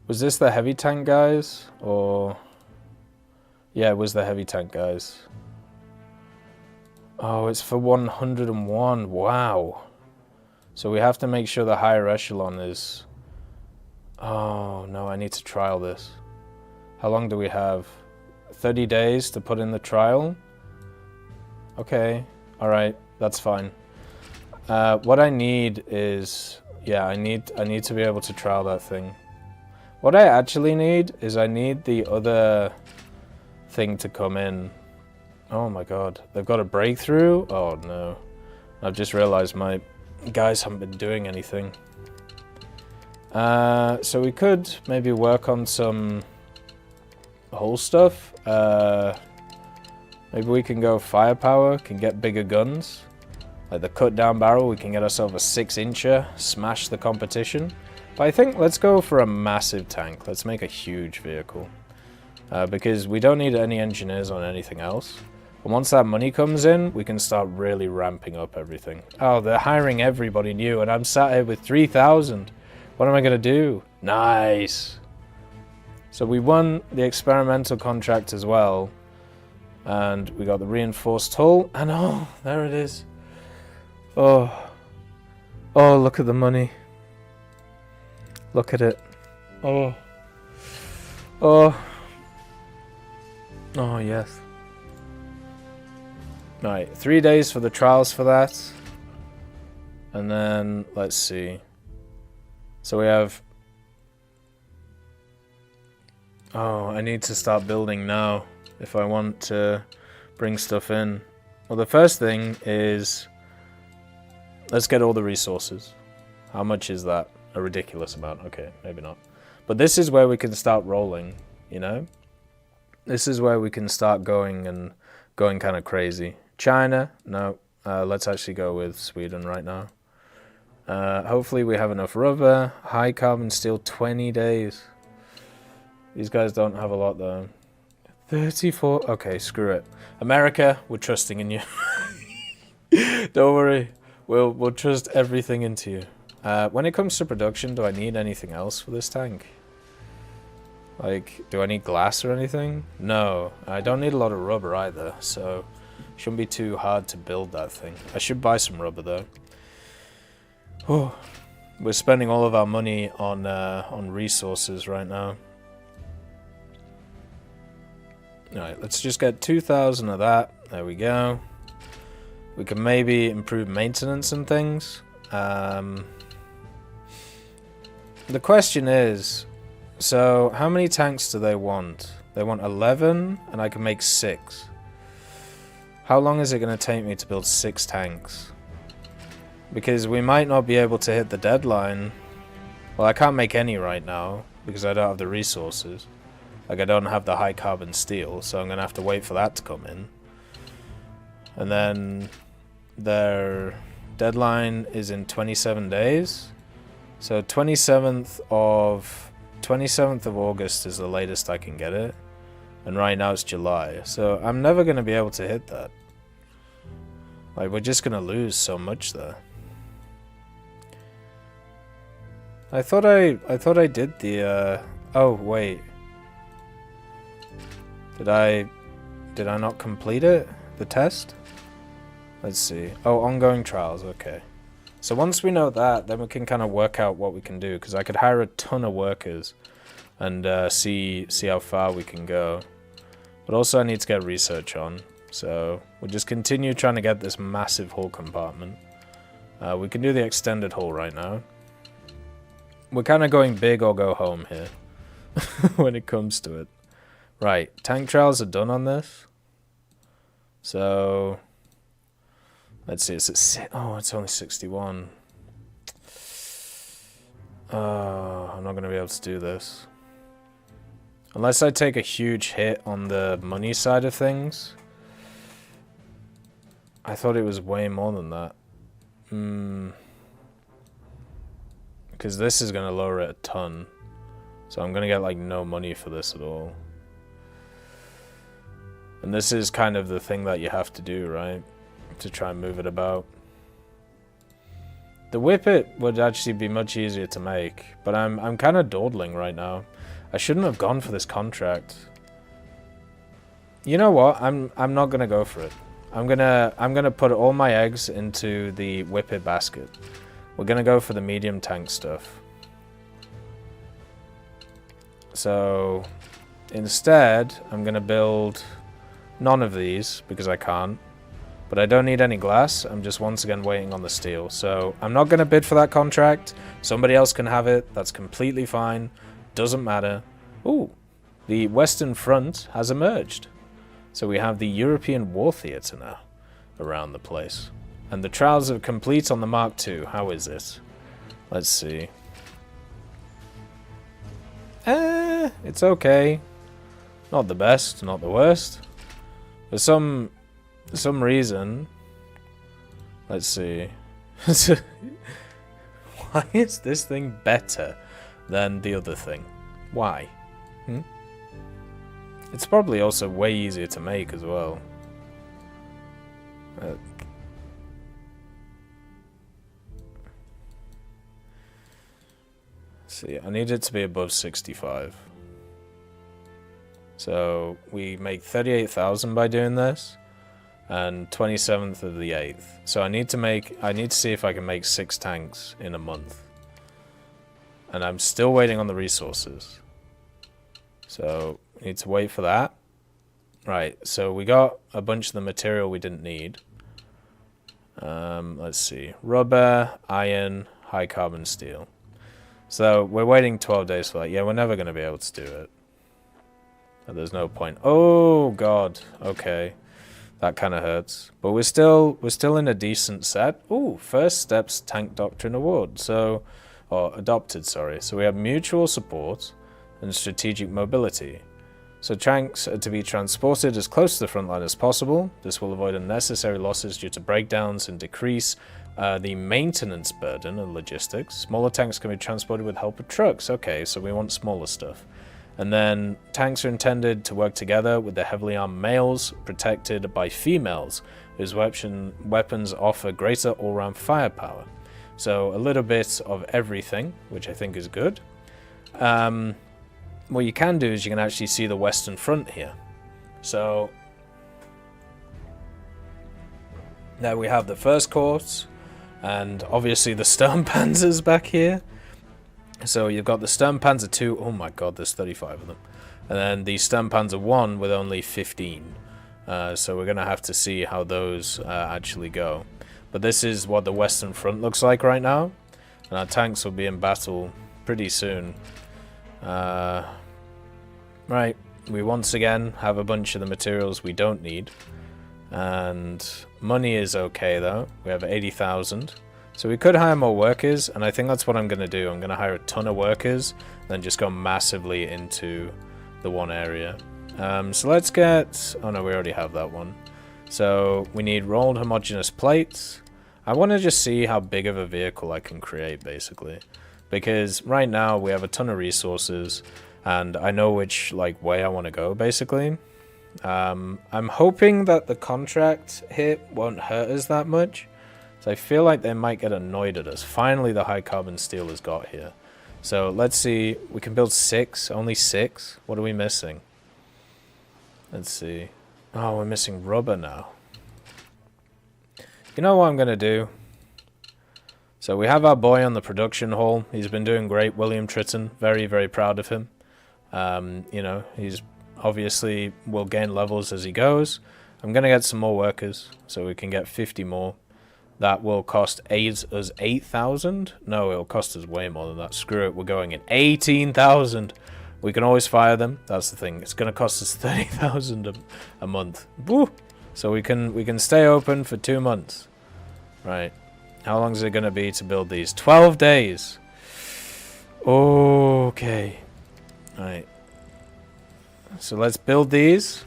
Was this the heavy tank guys? Or... Yeah, it was the heavy tank guys. Oh, it's for 101. Wow. So we have to make sure the higher echelon is... Oh, no, I need to trial this. How long do we have? 30 days to put in the trial? Okay, alright, that's fine. What I need is... Yeah, I need to be able to trial that thing. What I actually need is I need the other thing to come in. Oh my god, they've got a breakthrough? Oh no. I've just realized my... guys haven't been doing anything. So we could maybe work on some whole stuff. Maybe we can go firepower, can get bigger guns. Like the cut down barrel, we can get ourselves a 6-incher, smash the competition. But I think let's go for a massive tank. Let's make a huge vehicle. Because we don't need any engineers on anything else. And once that money comes in, we can start really ramping up everything. Oh, they're hiring everybody new, and I'm sat here with 3,000. What am I going to do? Nice. So we won the experimental contract as well. And we got the reinforced hull. And oh, there it is. Oh. Oh, look at the money. Look at it. Oh. Oh. Oh, yes. Alright, 3 days for the trials for that. And then, let's see. So we have... Oh, I need to start building now if I want to bring stuff in. Well, the first thing is... Let's get all the resources. How much is that? A ridiculous amount. Okay, maybe not. But this is where we can start rolling, you know? This is where we can start going kind of crazy. China? No. Let's actually go with Sweden right now. Hopefully we have enough rubber. High carbon steel, 20 days. These guys don't have a lot though. 34. Okay, screw it. America, we're trusting in you. Don't worry. We'll trust everything into you. When it comes to production, do I need anything else for this tank? Like, do I need glass or anything? No, I don't need a lot of rubber either, so shouldn't be too hard to build that thing. I should buy some rubber though. Oh, we're spending all of our money on resources right now. Alright, let's just get 2,000 of that. There we go. We can maybe improve maintenance and things. The question is, so how many tanks do they want? They want 11, and I can make 6. How long is it going to take me to build 6 tanks? Because we might not be able to hit the deadline. Well, I can't make any right now, because I don't have the resources. Like, I don't have the high carbon steel, so I'm going to have to wait for that to come in. And then their deadline is in 27 days. So 27th of August is the latest I can get it. And right now it's July. So I'm never going to be able to hit that. Like, we're just going to lose so much there. I thought I did the oh wait. Did I not complete it? The test? Let's see. Oh, ongoing trials, okay. So once we know that, then we can kind of work out what we can do, because I could hire a ton of workers and see how far we can go. But also I need to get research on, so we'll just continue trying to get this massive hull compartment. We can do the extended hull right now. We're kind of going big or go home here when it comes to it. Right, tank trials are done on this. So let's see, it's only 61. I'm not going to be able to do this. Unless I take a huge hit on the money side of things. I thought it was way more than that. Because this is going to lower it a ton. So I'm going to get like no money for this at all. And this is kind of the thing that you have to do, right? To try and move it about. The Whippet would actually be much easier to make, but I'm kind of dawdling right now. I shouldn't have gone for this contract. You know what? I'm not gonna go for it. I'm gonna put all my eggs into the Whippet basket. We're gonna go for the medium tank stuff. So instead, I'm gonna build none of these because I can't. But I don't need any glass. I'm just once again waiting on the steel. So I'm not going to bid for that contract. Somebody else can have it. That's completely fine. Doesn't matter. Ooh, the Western Front has emerged. So we have the European War Theatre now around the place. And the trials are complete on the Mark II. How is it? Let's see. It's okay. Not the best, not the worst. For some reason, let's see. Why is this thing better than the other thing? Why? It's probably also way easier to make as well. See, I need it to be above 65. So we make 38,000 by doing this, and 27th of the 8th. So I need to see if I can make 6 tanks in a month. And I'm still waiting on the resources. So I need to wait for that. Right, so we got a bunch of the material we didn't need. Let's see. Rubber, iron, high carbon steel. So we're waiting 12 days for that. Yeah, we're never going to be able to do it. There's no point. Oh, God. Okay. That kind of hurts. But we're still in a decent set. Ooh, First Steps Tank Doctrine Award. So, or adopted, sorry. So we have mutual support and strategic mobility. So tanks are to be transported as close to the front line as possible. This will avoid unnecessary losses due to breakdowns and decrease the maintenance burden and logistics. Smaller tanks can be transported with help of trucks. Okay, so we want smaller stuff. And then tanks are intended to work together with the heavily armed males, protected by females, whose weapons offer greater all-round firepower. So a little bit of everything, which I think is good. What you can do is you can actually see the Western Front here. So there we have the First Corps, and obviously the Sturmpanzers back here. So you've got the Sturmpanzer 2, oh my god, there's 35 of them. And then the Sturmpanzer 1 with only 15. So we're going to have to see how those actually go. But this is what the Western Front looks like right now. And our tanks will be in battle pretty soon. Right, we once again have a bunch of the materials we don't need. And money is okay though. We have 80,000. So we could hire more workers, and I think that's what I'm going to do. I'm going to hire a ton of workers, then just go massively into the one area. So let's get... oh no, we already have that one. So we need rolled homogeneous plates. I want to just see how big of a vehicle I can create, basically. Because right now we have a ton of resources, and I know which way I want to go, basically. I'm hoping that the contract hit won't hurt us that much. So I feel like they might get annoyed at us. Finally, the high carbon steel has got here. So let's see. We can build 6. Only 6? What are we missing? Let's see. Oh, we're missing rubber now. You know what I'm going to do? So we have our boy on the production hall. He's been doing great, William Tritton. Very, very proud of him. You know, he's obviously will gain levels as he goes. I'm going to get some more workers so we can get 50 more. That will cost us 8,000. No, it'll cost us way more than that. Screw it, we're going in 18,000. We can always fire them. That's the thing. It's going to cost us 30,000 a month. Woo! So we can stay open for 2 months. Right. How long is it going to be to build these? 12 days. Okay. Right. So let's build these.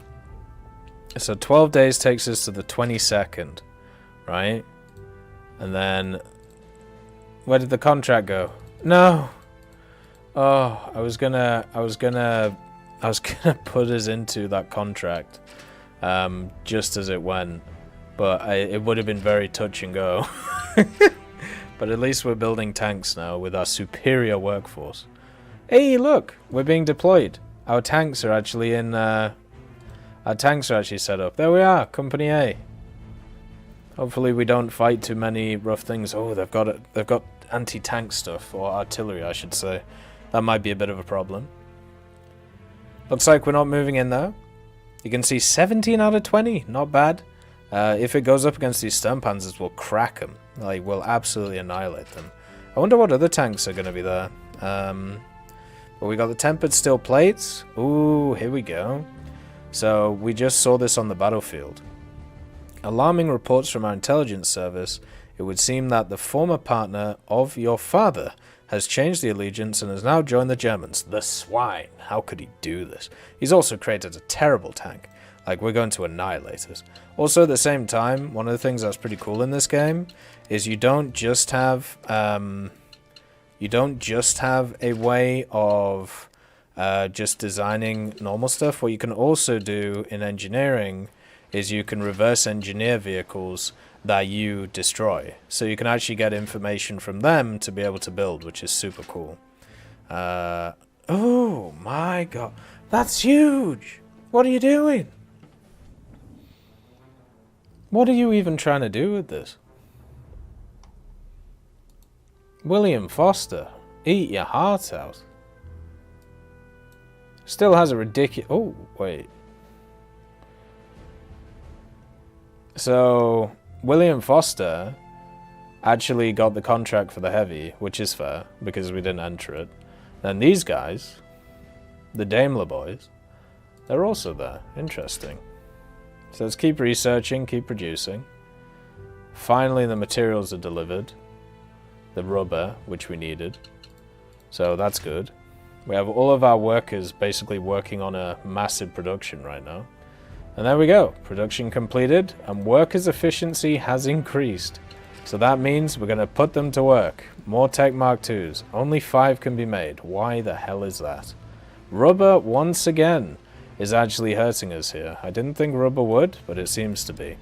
So 12 days takes us to the 22nd. Right? And then, where did the contract go? No. Oh, I was gonna put us into that contract, just as it went, but it would have been very touch and go. But at least we're building tanks now with our superior workforce. Hey, look, we're being deployed. Our tanks are actually in. Our tanks are actually set up. There we are, Company A. Hopefully we don't fight too many rough things. Oh, they've got anti-tank stuff, or artillery, I should say. That might be a bit of a problem. Looks like we're not moving in though. You can see 17 out of 20, not bad. If it goes up against these Sturmpanzers, we'll crack them. We'll absolutely annihilate them. I wonder what other tanks are going to be there. Well, we got the tempered steel plates. Ooh, here we go. So we just saw this on the battlefield. Alarming reports from our intelligence service, it would seem that the former partner of your father has changed the allegiance and has now joined the Germans. The swine! How could he do this? He's also created a terrible tank. We're going to annihilate it. Also, at the same time, one of the things that's pretty cool in this game is you don't just have a way of just designing normal stuff. What you can also do in engineering is you can reverse engineer vehicles that you destroy. So you can actually get information from them to be able to build, which is super cool. Oh my god. That's huge! What are you doing? What are you even trying to do with this? William Foster, eat your heart out. Still has a ridiculous... oh, wait. So, William Foster actually got the contract for the heavy, which is fair, because we didn't enter it. Then these guys, the Daimler boys, they're also there. Interesting. So let's keep researching, keep producing. Finally, the materials are delivered. The rubber, which we needed. So that's good. We have all of our workers basically working on a massive production right now. And there we go. Production completed, and workers' efficiency has increased. So that means we're going to put them to work. More Tech Mark IIs. Only 5 can be made. Why the hell is that? Rubber, once again, is actually hurting us here. I didn't think rubber would, but it seems to be.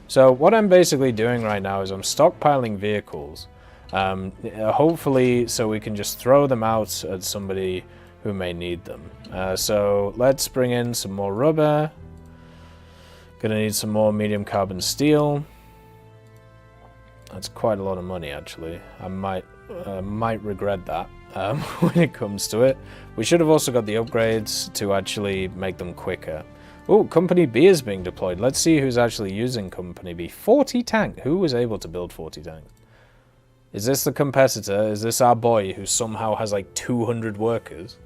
So what I'm basically doing right now is I'm stockpiling vehicles. Hopefully so we can just throw them out at somebody who may need them. So let's bring in some more rubber. Gonna need some more medium carbon steel. That's quite a lot of money, actually. I might regret that when it comes to it. We should have also got the upgrades to actually make them quicker. Oh, Company B is being deployed. Let's see who's actually using Company B. 40 tank. Who was able to build 40 tanks? Is this the competitor? Is this our boy who somehow has like 200 workers?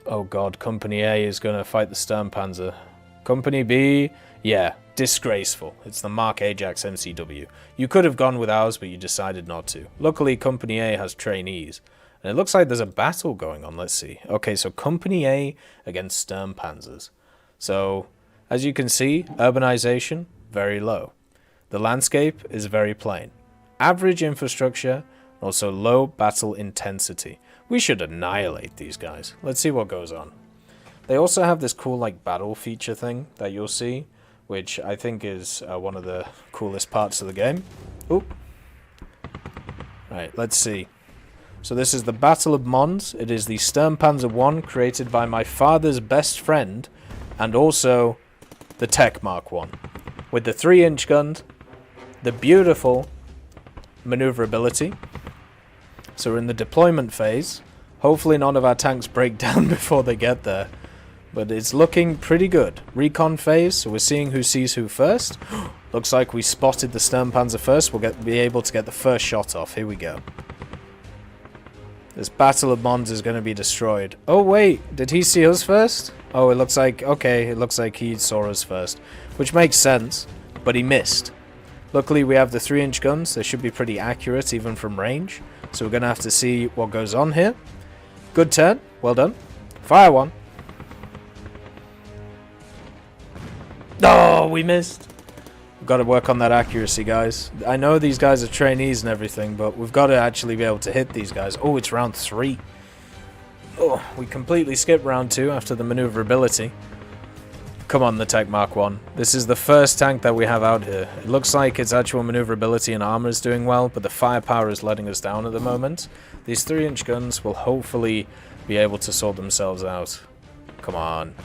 Oh god, Company A is going to fight the Sturmpanzer. Company B, yeah, disgraceful. It's the Mark Ajax NCW. You could have gone with ours, but you decided not to. Luckily, Company A has trainees. And it looks like there's a battle going on. Let's see. Okay, so Company A against Sturmpanzers. So, as you can see, urbanization, very low. The landscape is very plain. Average infrastructure, also low battle intensity. We should annihilate these guys. Let's see what goes on. They also have this cool like battle feature thing that you'll see, which I think is one of the coolest parts of the game. Oop. Right, let's see. So this is the Battle of Monz. It is the Sturmpanzer 1 created by my father's best friend, and also the Tech Mark 1. With the 3-inch guns, the beautiful maneuverability. So we're in the deployment phase. Hopefully none of our tanks break down before they get there. But it's looking pretty good. Recon Phase, so we're seeing who sees who first. Looks like we spotted the Sturmpanzer first. We'll be able to get the first shot off. Here we go. This Battle of Monz is going to be destroyed. Oh wait, did he see us first? Oh, it looks like, okay, it looks like he saw us first. Which makes sense, but he missed. Luckily we have the 3-inch guns. They should be pretty accurate even from range. So we're going to have to see what goes on here. Good turn, well done. Fire one. Oh, we missed. We've got to work on that accuracy, guys. I know these guys are trainees and everything, but we've got to actually be able to hit these guys. Oh, it's round 3. Oh, we completely skipped round 2 after the maneuverability. Come on, the Tech Mark 1. This is the first tank that we have out here. It looks like its actual maneuverability and armor is doing well, but the firepower is letting us down at the moment. These 3-inch guns will hopefully be able to sort themselves out. Come on.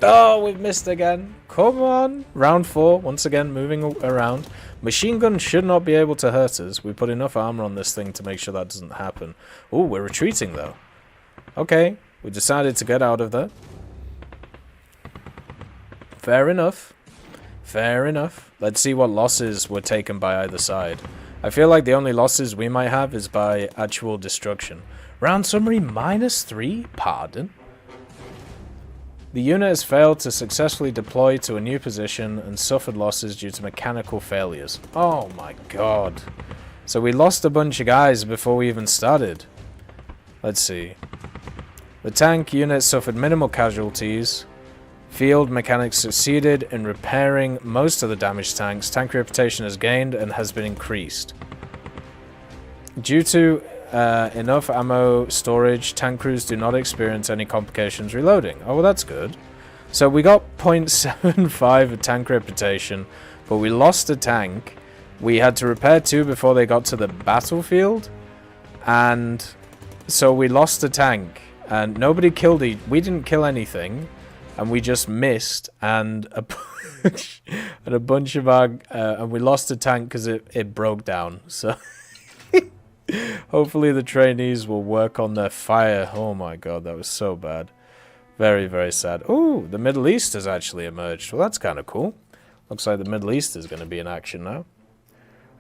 Oh, we've missed again. Come on. Round 4, once again, moving around. Machine gun should not be able to hurt us. We put enough armor on this thing to make sure that doesn't happen. Oh, we're retreating, though. Okay, we decided to get out of there. Fair enough. Fair enough. Let's see what losses were taken by either side. I feel like the only losses we might have is by actual destruction. Round summary -3? Pardon? The unit has failed to successfully deploy to a new position and suffered losses due to mechanical failures. Oh my god. So we lost a bunch of guys before we even started. Let's see. The tank unit suffered minimal casualties. Field mechanics succeeded in repairing most of the damaged tanks. Tank reputation has gained and has been increased. Due to enough ammo storage, tank crews do not experience any complications reloading. Oh, well, that's good. So we got 0.75 of tank reputation, but we lost a tank. We had to repair 2 before they got to the battlefield, and so we lost a tank, and nobody killed we didn't kill anything, and we just missed, and a bunch of our and we lost a tank because it broke down. So hopefully the trainees will work on their fire. Oh my god, that was so bad. Very, very sad. Oh, the Middle East has actually emerged. Well, that's kind of cool. Looks like the Middle East is going to be in action now.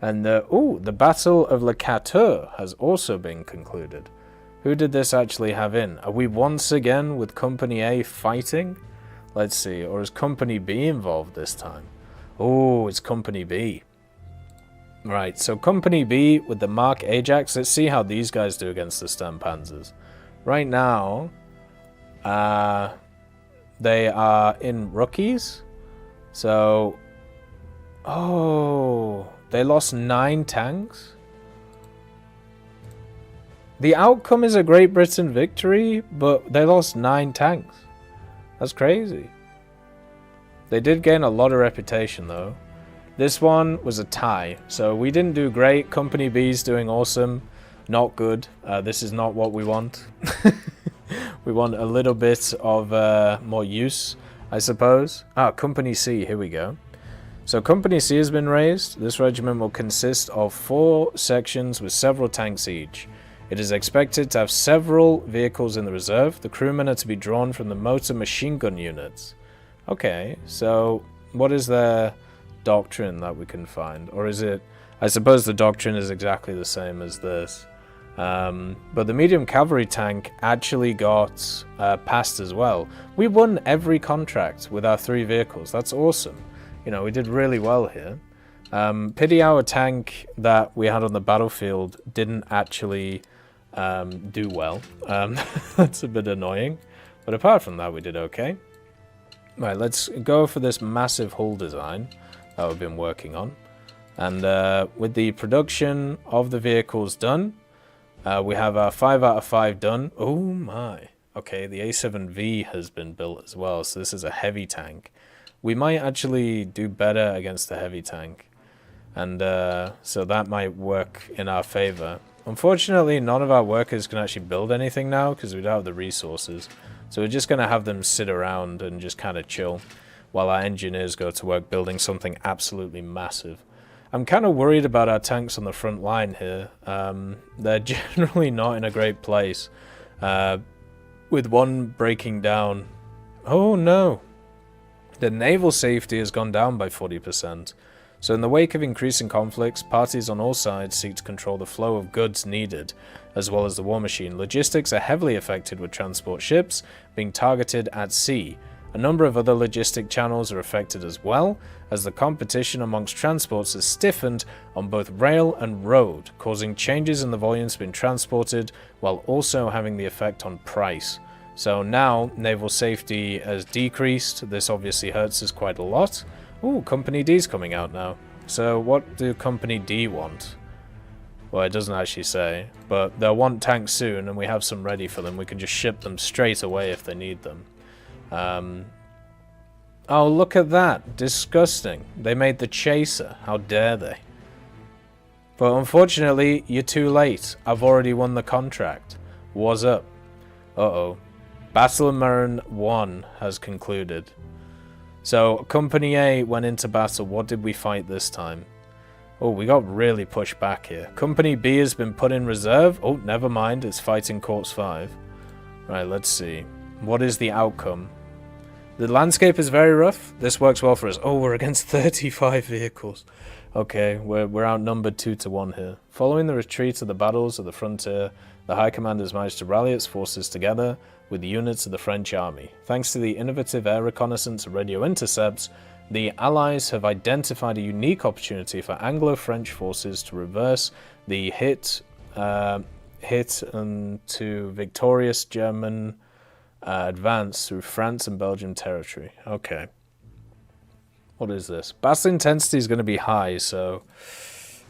And, the Battle of Le Cateau has also been concluded. Who did this actually have in? Are we once again with Company A fighting? Let's see. Or is Company B involved this time? Oh, it's Company B. Right, so Company B with the Mark Ajax. Let's see how these guys do against the Sturmpanzers. Right now, they are in rookies. So, oh, they lost 9 tanks. The outcome is a Great Britain victory, but they lost 9 tanks. That's crazy. They did gain a lot of reputation, though. This one was a tie, so we didn't do great. Company B's doing awesome. Not good. This is not what we want. We want a little bit of more use, I suppose. Company C, here we go. So Company C has been raised. This regiment will consist of 4 sections with several tanks each. It is expected to have several vehicles in the reserve. The crewmen are to be drawn from the motor machine gun units. Okay, so what is their doctrine that we can find? Or is it... I suppose the doctrine is exactly the same as this. But the medium cavalry tank actually got passed as well. We won every contract with our 3 vehicles. That's awesome. You know, we did really well here. Pity our tank that we had on the battlefield didn't actually do well. That's a bit annoying. But apart from that, we did okay. Right, let's go for this massive hull design that we've been working on. And with the production of the vehicles done, we have our 5 out of 5 done. Oh my. Okay, the A7V has been built as well, so this is a heavy tank. We might actually do better against the heavy tank. And so that might work in our favor. Unfortunately, none of our workers can actually build anything now because we don't have the resources. So we're just going to have them sit around and just kind of chill while our engineers go to work building something absolutely massive. I'm kind of worried about our tanks on the front line here. They're generally not in a great place. With one breaking down. Oh no! The naval safety has gone down by 40%. So in the wake of increasing conflicts, parties on all sides seek to control the flow of goods needed, as well as the war machine. Logistics are heavily affected with transport ships being targeted at sea. A number of other logistic channels are affected as well, as the competition amongst transports has stiffened on both rail and road, causing changes in the volumes being transported, while also having the effect on price. So now, naval safety has decreased. This obviously hurts us quite a lot. Ooh, Company D's coming out now. So what do Company D want? Well, it doesn't actually say, but they'll want tanks soon, and we have some ready for them. We can just ship them straight away if they need them. Oh, look at that. Disgusting. They made the Chaser. How dare they? But unfortunately, you're too late. I've already won the contract. What's up? Uh-oh. Battle of Marine 1 has concluded. So, Company A went into battle. What did we fight this time? Oh, we got really pushed back here. Company B has been put in reserve. Oh, never mind. It's fighting Corps 5. Right, let's see. What is the outcome? The landscape is very rough. This works well for us. Oh, we're against 35 vehicles. Okay, we're outnumbered 2-1 here. Following the retreat of the battles of the frontier, the High Command has managed to rally its forces together with the units of the French army. Thanks to the innovative air reconnaissance and radio intercepts, the Allies have identified a unique opportunity for Anglo-French forces to reverse the hit to victorious German advance through France and Belgian territory. Okay. What is this? Battle intensity is going to be high, so...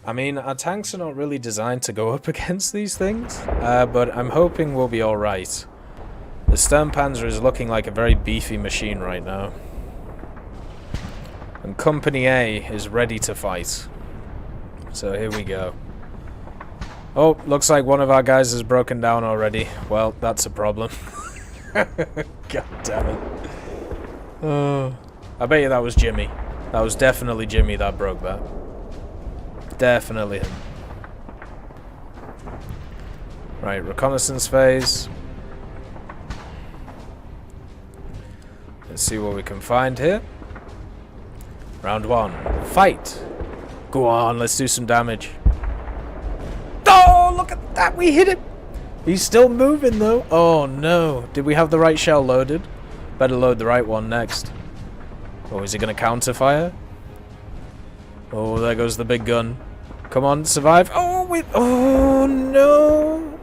I mean, our tanks are not really designed to go up against these things, but I'm hoping we'll be alright. The Sturmpanzer is looking like a very beefy machine right now. And Company A is ready to fight. So here we go. Oh, looks like one of our guys has broken down already. Well, that's a problem. God damn it. Oh, I bet you that was Jimmy. That was definitely Jimmy that broke that. Definitely him. Right, reconnaissance phase. Let's see what we can find here. Round 1. Fight! Go on, let's do some damage. Oh, look at that! We hit him! He's still moving, though. Oh, no. Did we have the right shell loaded? Better load the right one next. Oh, is he going to counter-fire? Oh, there goes the big gun. Come on, survive. Oh, no.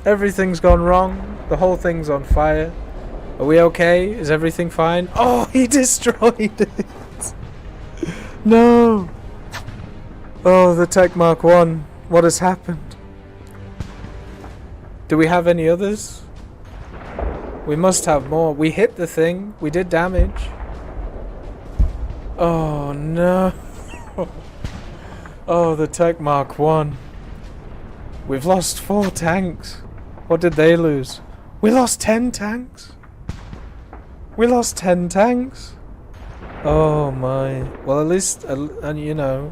Everything's gone wrong. The whole thing's on fire. Are we okay? Is everything fine? Oh, he destroyed it. No. Oh, the Tech Mark 1. What has happened? Do we have any others? We must have more. We hit the thing. We did damage. Oh, no. Oh, the Tech Mark 1. We've lost 4 tanks. What did they lose? We lost 10 tanks. We lost 10 tanks. Oh my. Well, at least, and you know,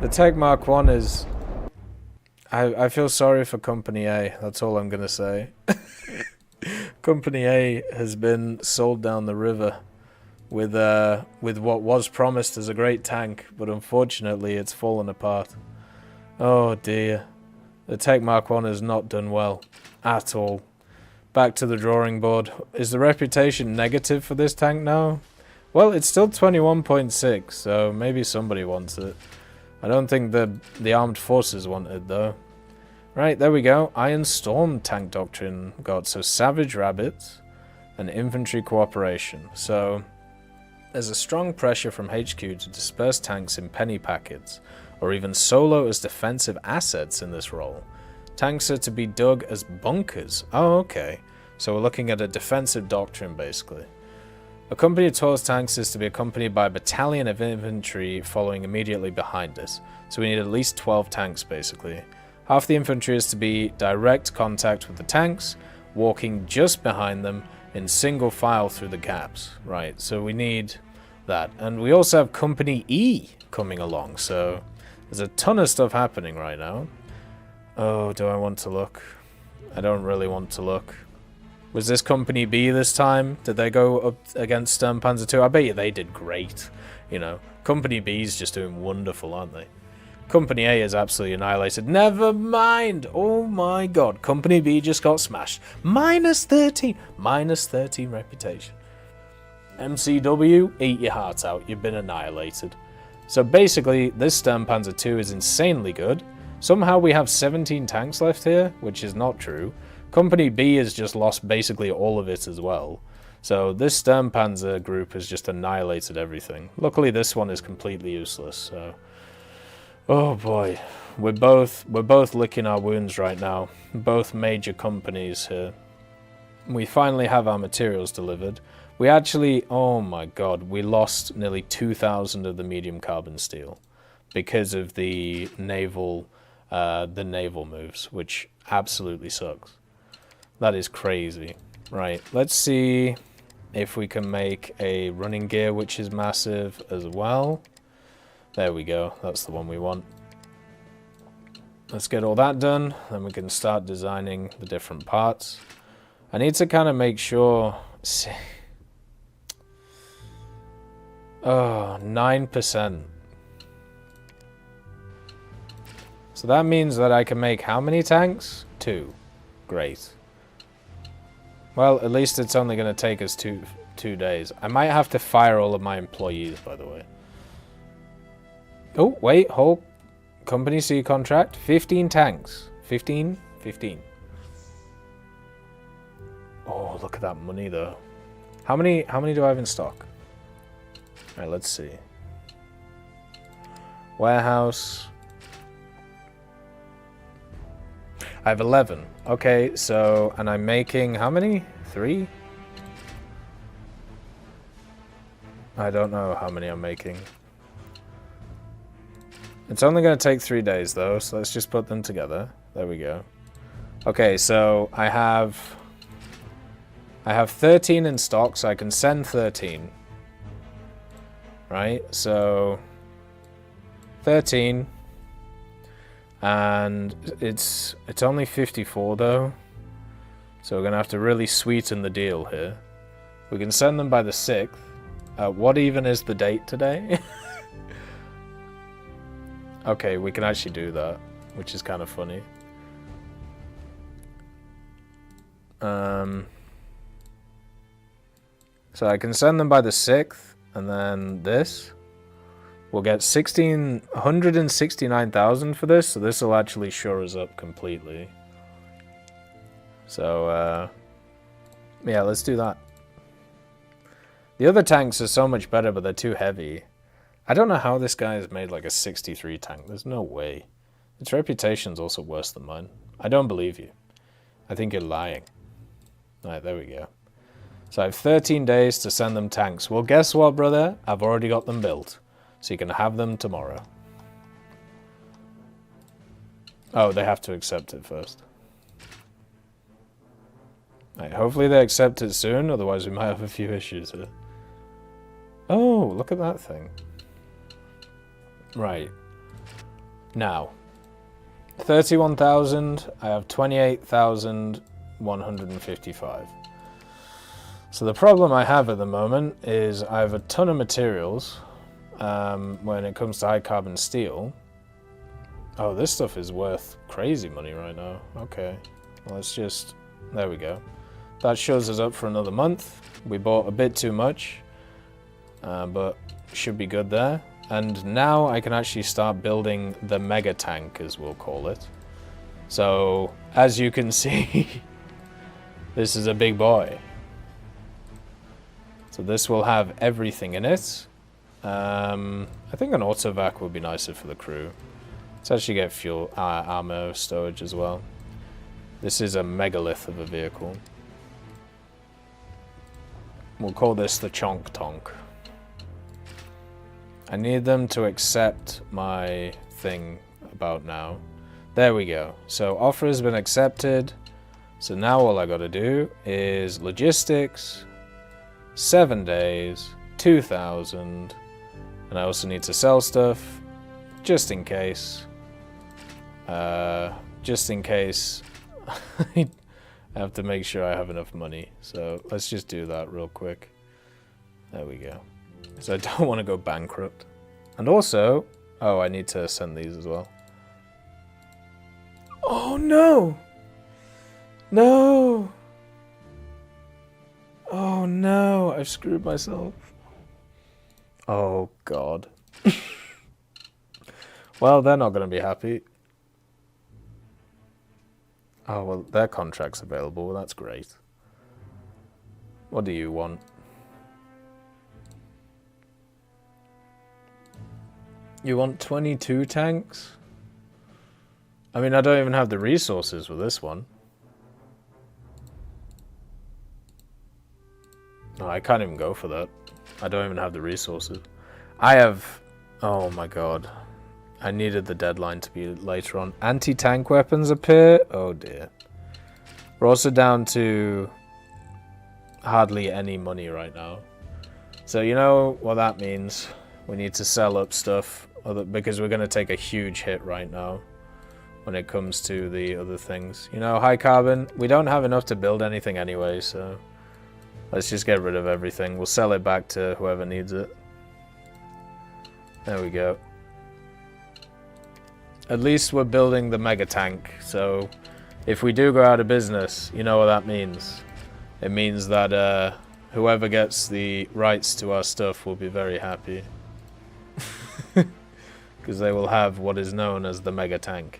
the Tech Mark 1 is... I feel sorry for Company A. That's all I'm going to say. Company A has been sold down the river with what was promised as a great tank, but unfortunately it's fallen apart. Oh dear. The Tech Mark 1 has not done well at all. Back to the drawing board. Is the reputation negative for this tank now? Well, it's still 21.6, so maybe somebody wants it. I don't think the armed forces want it, though. Right, there we go. Iron Storm tank doctrine got, so Savage Rabbits and Infantry cooperation. So, there's a strong pressure from HQ to disperse tanks in penny packets, or even solo as defensive assets in this role. Tanks are to be dug as bunkers. Oh, okay. So we're looking at a defensive doctrine, basically. A company of Taurus tanks is to be accompanied by a battalion of infantry following immediately behind us. So we need at least 12 tanks, basically. Half the infantry is to be direct contact with the tanks, walking just behind them in single file through the gaps. Right, so we need that. And we also have Company E coming along, so there's a ton of stuff happening right now. Oh, do I want to look? I don't really want to look. Was this Company B this time? Did they go up against Panzer II? I bet you they did great. You know, Company B is just doing wonderful, aren't they? Company A is absolutely annihilated. Never mind! Oh my god, Company B just got smashed. Minus 13! Minus 13 reputation. MCW, eat your heart out. You've been annihilated. So basically, this Panzer II is insanely good. Somehow we have 17 tanks left here, which is not true. Company B has just lost basically all of it as well. So this Sturmpanzer group has just annihilated everything. Luckily this one is completely useless, so... Oh boy. We're both licking our wounds right now. Both major companies here. We finally have our materials delivered. We actually... Oh my god. We lost nearly 2,000 of the medium carbon steel. Because of the naval moves, which absolutely sucks. That is crazy. Right, let's see if we can make a running gear, which is massive as well. There we go, that's the one we want. Let's get all that done, then we can start designing the different parts. I need to kind of make sure... Oh, 9%. So that means that I can make how many tanks? 2. Great. Well, at least it's only going to take us two days. I might have to fire all of my employees, by the way. Oh, wait, hold. Company C contract. 15 tanks. 15? 15. Oh, look at that money, though. How many do I have in stock? Alright, let's see. Warehouse... I have 11. Okay, so, and I'm making how many? 3? I don't know how many I'm making. It's only going to take 3 days though, so let's just put them together. There we go. Okay, so I have 13 in stock, so I can send 13. Right, so 13. And it's only 54 though, so we're gonna have to really sweeten the deal here. We can send them by the 6th, What even is the date today? Okay, we can actually do that, which is kind of funny. So I can send them by the 6th, and then this. We'll get 169,000 for this, so this will actually shore us up completely. So, yeah, let's do that. The other tanks are so much better, but they're too heavy. I don't know how this guy has made like a 63 tank. There's no way. Its reputation's also worse than mine. I don't believe you. I think you're lying. Alright, there we go. So I have 13 days to send them tanks. Well, guess what, brother? I've already got them built. So you can have them tomorrow. Oh, they have to accept it first. Right, hopefully they accept it soon, otherwise we might have a few issues here. Oh, look at that thing. Right. Now, 31,000, I have 28,155. So the problem I have at the moment is I have a ton of materials when it comes to high carbon steel. Oh, this stuff is worth crazy money right now. Okay, let's just, there we go. That shows us up for another month. We bought a bit too much, but should be good there. And now I can actually start building the mega tank, as we'll call it. So, as you can see, this is a big boy. So this will have everything in it. I think an autovac would be nicer for the crew. Let's actually get fuel, armor storage as well. This is a megalith of a vehicle. We'll call this the Chonk Tonk. I need them to accept my thing about now. There we go. So offer has been accepted. So now all I gotta do is logistics, 7 days, 2,000, and I also need to sell stuff, just in case. Just in case I have to make sure I have enough money. So let's just do that real quick. There we go. So I don't want to go bankrupt. And also, oh, I need to send these as well. Oh no! No! Oh no, I've screwed myself. Oh god. Well, they're not going to be happy. Oh, well, their contract's available. Well, that's great. What do you want? You want 22 tanks? I mean, I don't even have the resources for this one. No, I can't even go for that. I don't even have the resources. I have... Oh my god. I needed the deadline to be later on. Anti-tank weapons appear? Oh dear. We're also down to hardly any money right now. So you know what that means. We need to sell up stuff because we're going to take a huge hit right now when it comes to the other things. You know, high carbon, we don't have enough to build anything anyway, so let's just get rid of everything. We'll sell it back to whoever needs it. There we go. At least we're building the mega tank, so if we do go out of business, you know what that means. It means that whoever gets the rights to our stuff will be very happy. Because they will have what is known as the mega tank.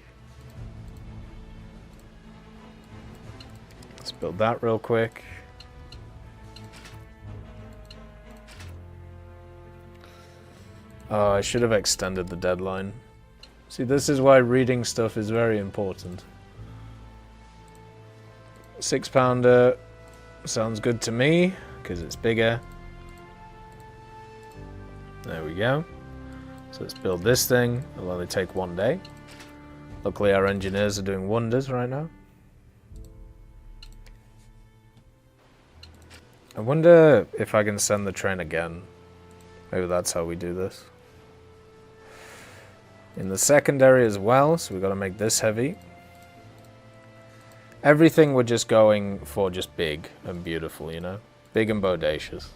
Let's build that real quick. Oh, I should have extended the deadline. See, this is why reading stuff is very important. 6-pounder sounds good to me, because it's bigger. There we go. So let's build this thing. It'll only take 1 day. Luckily our engineers are doing wonders right now. I wonder if I can send the train again. Maybe that's how we do this. In the secondary as well, so we've got to make this heavy. Everything we're just going for just big and beautiful, you know? Big and bodacious.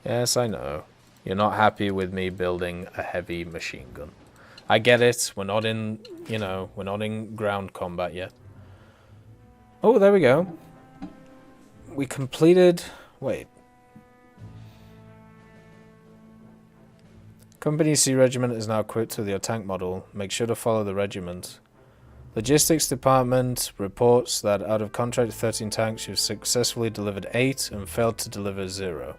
Yes, I know. You're not happy with me building a heavy machine gun. I get it. We're not in, you know, we're not in ground combat yet. Oh, there we go. We completed... Wait. Company C Regiment is now equipped with your tank model. Make sure to follow the regiment. Logistics Department reports that out of contract 13 tanks, you've successfully delivered 8 and failed to deliver 0.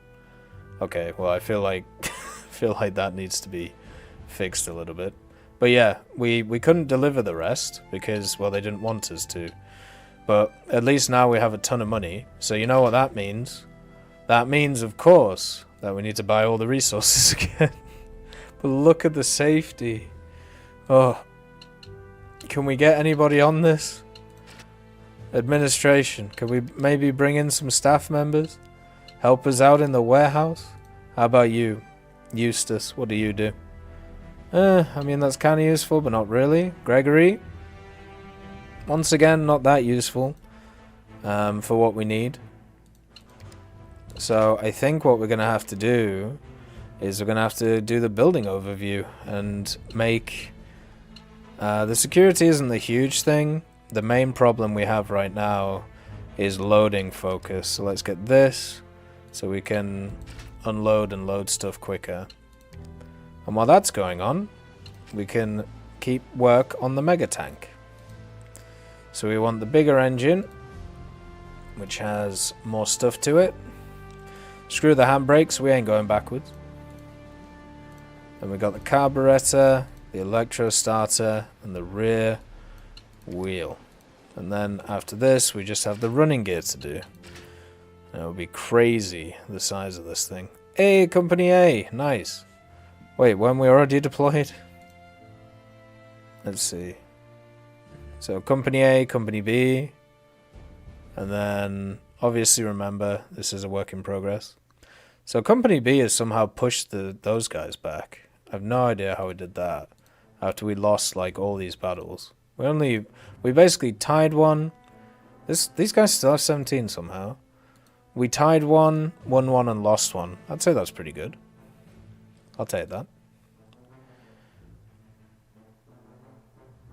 Okay, well, I feel like that needs to be fixed a little bit. But yeah, we couldn't deliver the rest because, well, they didn't want us to. But at least now we have a ton of money. So you know what that means? That means, of course, that we need to buy all the resources again. But look at the safety. Oh. Can we get anybody on this? Administration. Can we maybe bring in some staff members? Help us out in the warehouse? How about you, Eustace? What do you do? I mean, that's kind of useful, but not really. Gregory? Once again, not that useful for what we need. So I think what we're going to have to do is we're going to have to do the building overview and make... the security isn't the huge thing. The main problem we have right now is loading focus. So let's get this so we can unload and load stuff quicker. And while that's going on, we can keep work on the mega tank. So we want the bigger engine, which has more stuff to it. Screw the handbrakes, we ain't going backwards. Then we got the carburetor, the electro starter, and the rear wheel. And then after this, we just have the running gear to do. And it would be crazy, the size of this thing. Hey, Company A, nice. Wait, weren't we already deployed? Let's see. So Company A, Company B, and then obviously remember, this is a work in progress. So Company B has somehow pushed those guys back. I have no idea how we did that. After we lost like all these battles. We basically tied one. These guys still have 17 somehow. We tied one, won one, and lost one. I'd say that's pretty good. I'll take that.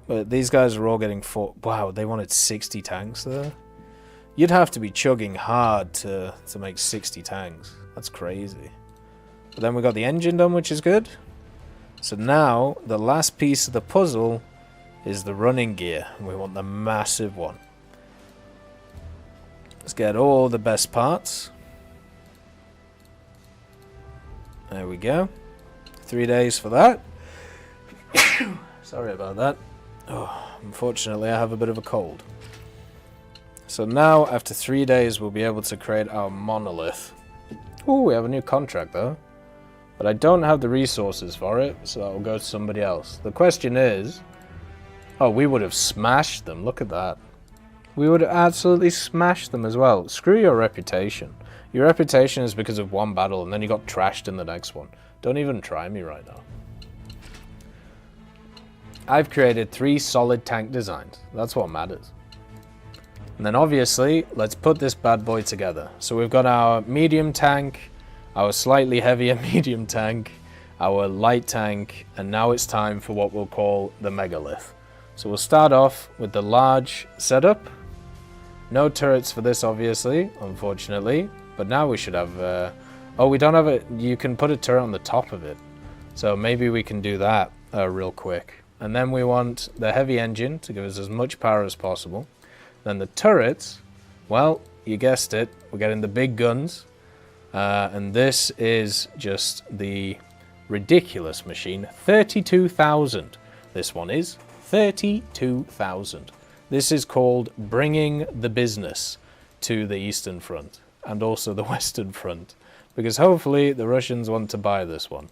But these guys are all getting wow, they wanted 60 tanks there. You'd have to be chugging hard to make 60 tanks. That's crazy. But then we got the engine done, which is good. So now, the last piece of the puzzle is the running gear. We want the massive one. Let's get all the best parts. There we go. 3 days for that. Sorry about that. Oh, unfortunately, I have a bit of a cold. So now, after 3 days, we'll be able to create our monolith. Ooh, we have a new contract, though. But I don't have the resources for it, so I'll go to somebody else. The question is... Oh, we would have smashed them. Look at that. We would have absolutely smashed them as well. Screw your reputation. Your reputation is because of one battle, and then you got trashed in the next one. Don't even try me right now. I've created 3 solid tank designs. That's what matters. And then obviously, let's put this bad boy together. So we've got our medium tank, our slightly heavier medium tank, our light tank, and now it's time for what we'll call the megalith. So we'll start off with the large setup. No turrets for this, obviously, unfortunately. But now we should have... oh, we don't have it. You can put a turret on the top of it. So maybe we can do that real quick. And then we want the heavy engine to give us as much power as possible. Then the turrets, well, you guessed it, we're getting the big guns. And this is just the ridiculous machine. 32,000. This one is 32,000. This is called bringing the business to the Eastern Front and also the Western Front. Because hopefully the Russians want to buy this one.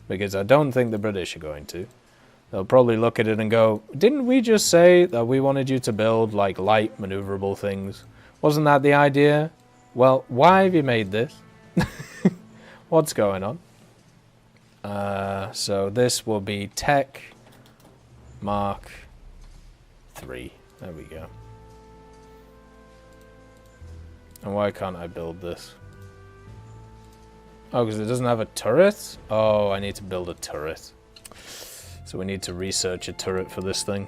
Because I don't think the British are going to. They'll probably look at it and go, didn't we just say that we wanted you to build like light maneuverable things? Wasn't that the idea? Well, why have you made this? What's going on? So this will be Tech Mark 3. There we go. And why can't I build this? Oh, because it doesn't have a turret? Oh, I need to build a turret. So we need to research a turret for this thing.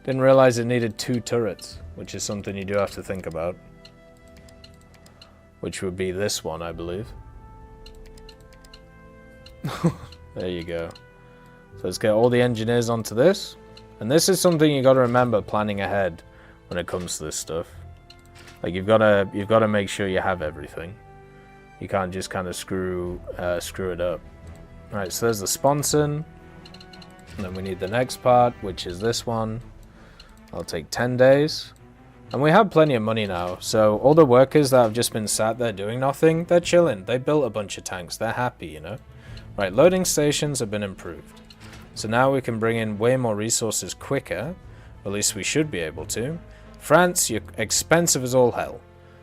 Didn't realize it needed 2 turrets, which is something you do have to think about. Which would be this one, I believe. There you go. So let's get all the engineers onto this. And this is something you got to remember planning ahead when it comes to this stuff. Like you've got to make sure you have everything. You can't just kind of screw it up. All right, so there's the sponson. And then we need the next part, which is this one. I'll take 10 days. And we have plenty of money now. So all the workers that have just been sat there doing nothing, they're chilling. They built a bunch of tanks. They're happy, you know. Right, loading stations have been improved. So now we can bring in way more resources quicker. At least we should be able to. France, you're expensive as all hell.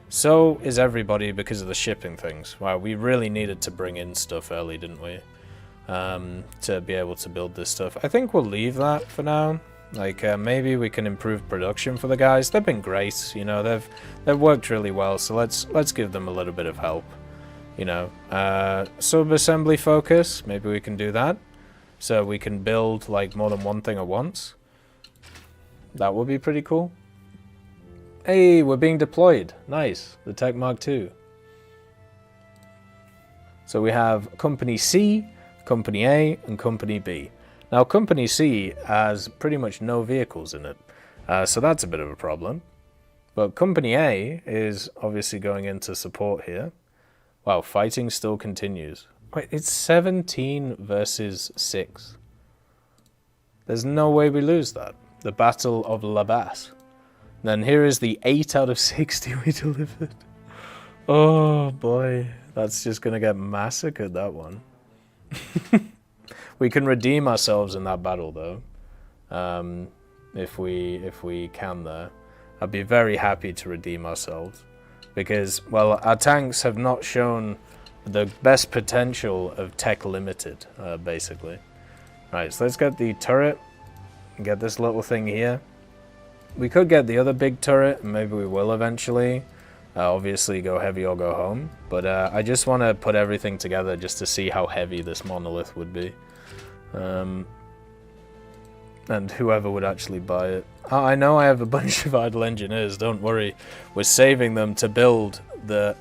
So is everybody because of the shipping things. Wow, we really needed to bring in stuff early, didn't we? To be able to build this stuff. I think we'll leave that for now. Like, maybe we can improve production for the guys. They've been great, you know, they've worked really well, so let's give them a little bit of help. You know, sub-assembly focus, maybe we can do that. So we can build, like, more than one thing at once. That would be pretty cool. Hey, we're being deployed. Nice. The Tech Mark II. So we have Company C, Company A, and Company B. Now, Company C has pretty much no vehicles in it. So that's a bit of a problem. But Company A is obviously going into support here. Wow, fighting still continues. Wait, it's 17 versus 6. There's no way we lose that. The Battle of La Basse. Then here is the 8 out of 60 we delivered. Oh boy, that's just gonna get massacred, that one. We can redeem ourselves in that battle though. If we can there. I'd be very happy to redeem ourselves. Because, well, our tanks have not shown the best potential of Tech Limited, basically. Right, so let's get the turret. Get this little thing here. We could get the other big turret, and maybe we will eventually. Obviously, go heavy or go home. But I just want to put everything together just to see how heavy this monolith would be. And whoever would actually buy it. Oh, I know I have a bunch of idle engineers, don't worry. We're saving them to build the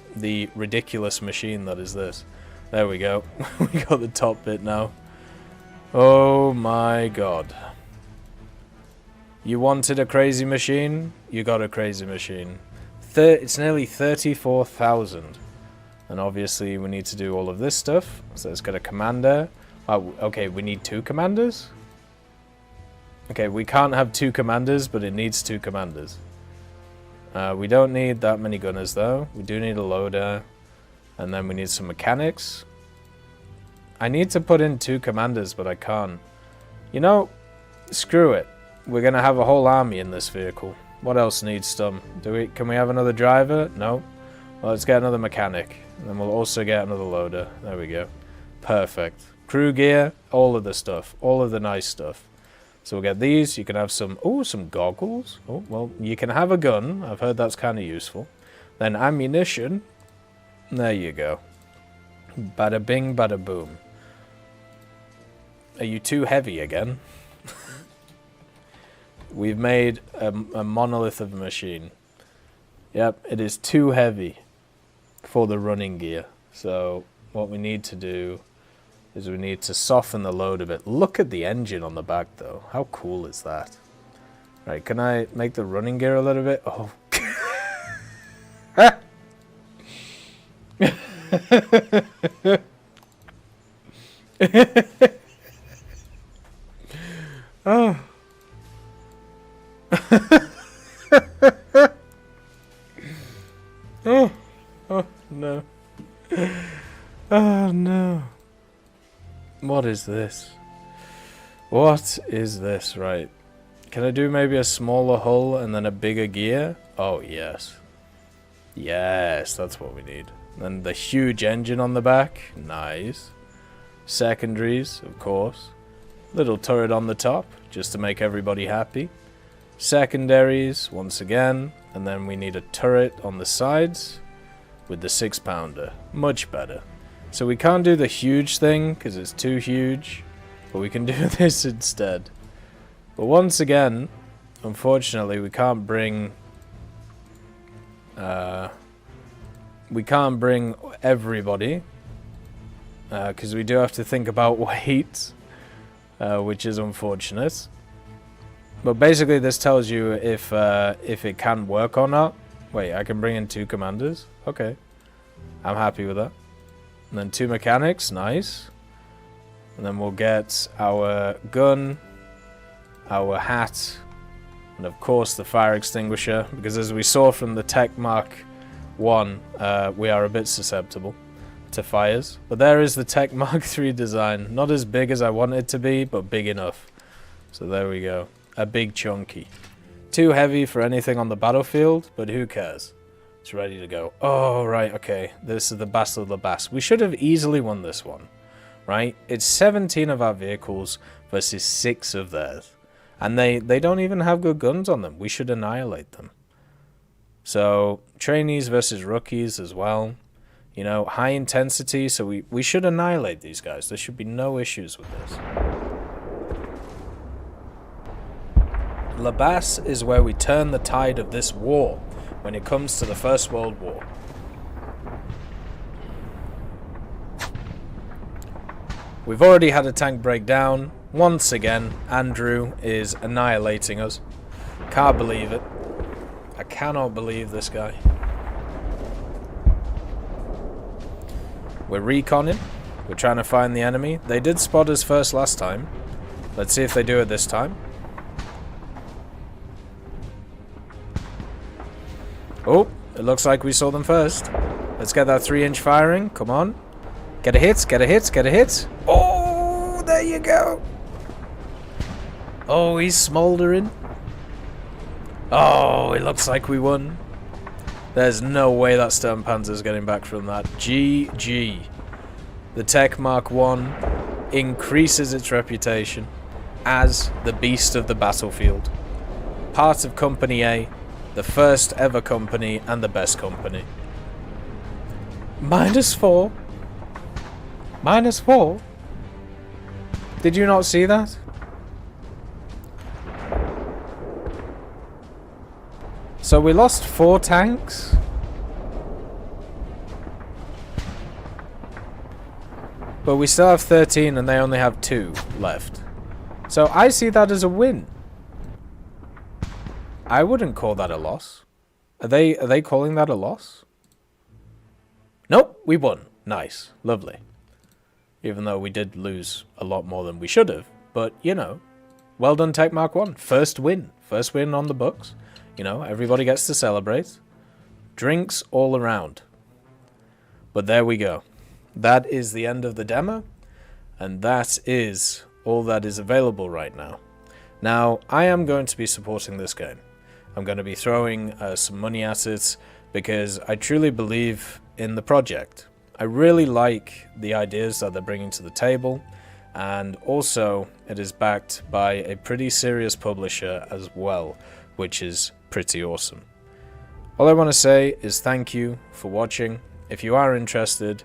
ridiculous machine that is this. There we go. We got the top bit now. Oh my god. You wanted a crazy machine? You got a crazy machine. It's nearly 34,000. And obviously we need to do all of this stuff. So let's get a commander. Oh, okay, we need 2 commanders? Okay, we can't have 2 commanders, but it needs 2 commanders. We don't need that many gunners, though. We do need a loader. And then we need some mechanics. I need to put in 2 commanders, but I can't. You know, screw it. We're going to have a whole army in this vehicle. What else needs some? Can we have another driver? No. Well, let's get another mechanic. And then we'll also get another loader. There we go. Perfect. Crew gear, all of the stuff. All of the nice stuff. So we'll get these. You can have some goggles. Oh, well, you can have a gun. I've heard that's kind of useful. Then ammunition. There you go. Bada bing, bada boom. Are you too heavy again? We've made a monolith of a machine. Yep, it is too heavy for the running gear. So what we need to do is we need to soften the load a bit. Look at the engine on the back, though. How cool is that? Right, can I make the running gear a little bit? Oh. Oh. Oh. Oh, no. Oh, no. What is this? What is this? Right. Can I do maybe a smaller hull and then a bigger gear? Oh, yes. Yes, that's what we need. And the huge engine on the back. Nice. Secondaries, of course. Little turret on the top, just to make everybody happy. Secondaries, once again. And then we need a turret on the sides. with the 6-pounder. Much better. So we can't do the huge thing because it's too huge, but we can do this instead. But once again, unfortunately, we can't bring everybody because we do have to think about weight, which is unfortunate. But basically, this tells you if it can work or not. Wait, I can bring in 2 commanders? Okay. I'm happy with that. And then 2 mechanics, nice. And then we'll get our gun, our hat, and of course the fire extinguisher, because as we saw from the Tech Mark 1, we are a bit susceptible to fires. But there is the Tech Mark 3 design. Not as big as I want it to be, but big enough. So there we go. A big chunky. Too heavy for anything on the battlefield, but who cares? It's ready to go. Oh, right, okay. This is the Battle of the Bass. We should have easily won this one, right? It's 17 of our vehicles versus 6 of theirs. And they don't even have good guns on them. We should annihilate them. So, trainees versus rookies as well. You know, high intensity, so we should annihilate these guys. There should be no issues with this. La Basse is where we turn the tide of this war when it comes to the First World War. We've already had a tank break down. Once again, Andrew is annihilating us. Can't believe it. I cannot believe this guy. We're reconning. We're trying to find the enemy. They did spot us first last time. Let's see if they do it this time. Oh, it looks like we saw them first. Let's get that 3-inch firing. Come on. Get a hit, get a hit, get a hit. Oh, there you go. Oh, he's smoldering. Oh, it looks like we won. There's no way that Sturmpanzer's getting back from that. GG. The Tech Mark 1 increases its reputation as the beast of the battlefield. Part of Company A. The first ever company and the best company. -4. -4? Did you not see that? So we lost 4 tanks? But we still have 13 and they only have 2 left. So I see that as a win. I wouldn't call that a loss. Are they calling that a loss? Nope, we won. Nice. Lovely. Even though we did lose a lot more than we should have. But, you know, well done Tech Mark 1. First win. First win on the books. You know, everybody gets to celebrate. Drinks all around. But there we go. That is the end of the demo. And that is all that is available right now. Now, I am going to be supporting this game. I'm going to be throwing some money at it because I truly believe in the project. I really like the ideas that they're bringing to the table, and also it is backed by a pretty serious publisher as well, which is pretty awesome. All I want to say is thank you for watching. If you are interested,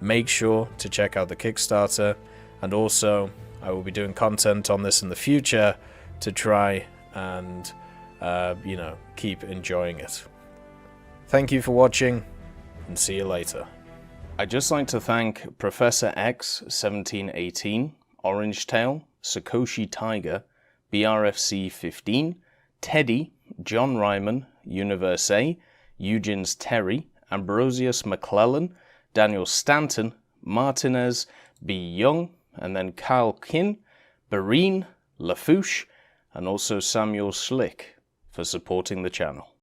make sure to check out the Kickstarter, and also I will be doing content on this in the future to try and you know, keep enjoying it. Thank you for watching, and see you later. I'd just like to thank Professor X 1718, Orange Tail, Sakoshi Tiger, BRFC 15, Teddy, John Ryman, Universe A, Eugens Terry, Ambrosius McClellan, Daniel Stanton, Martinez, B. Young, and then Kyle Kin, Barine, Lafouche, and also Samuel Slick for supporting the channel.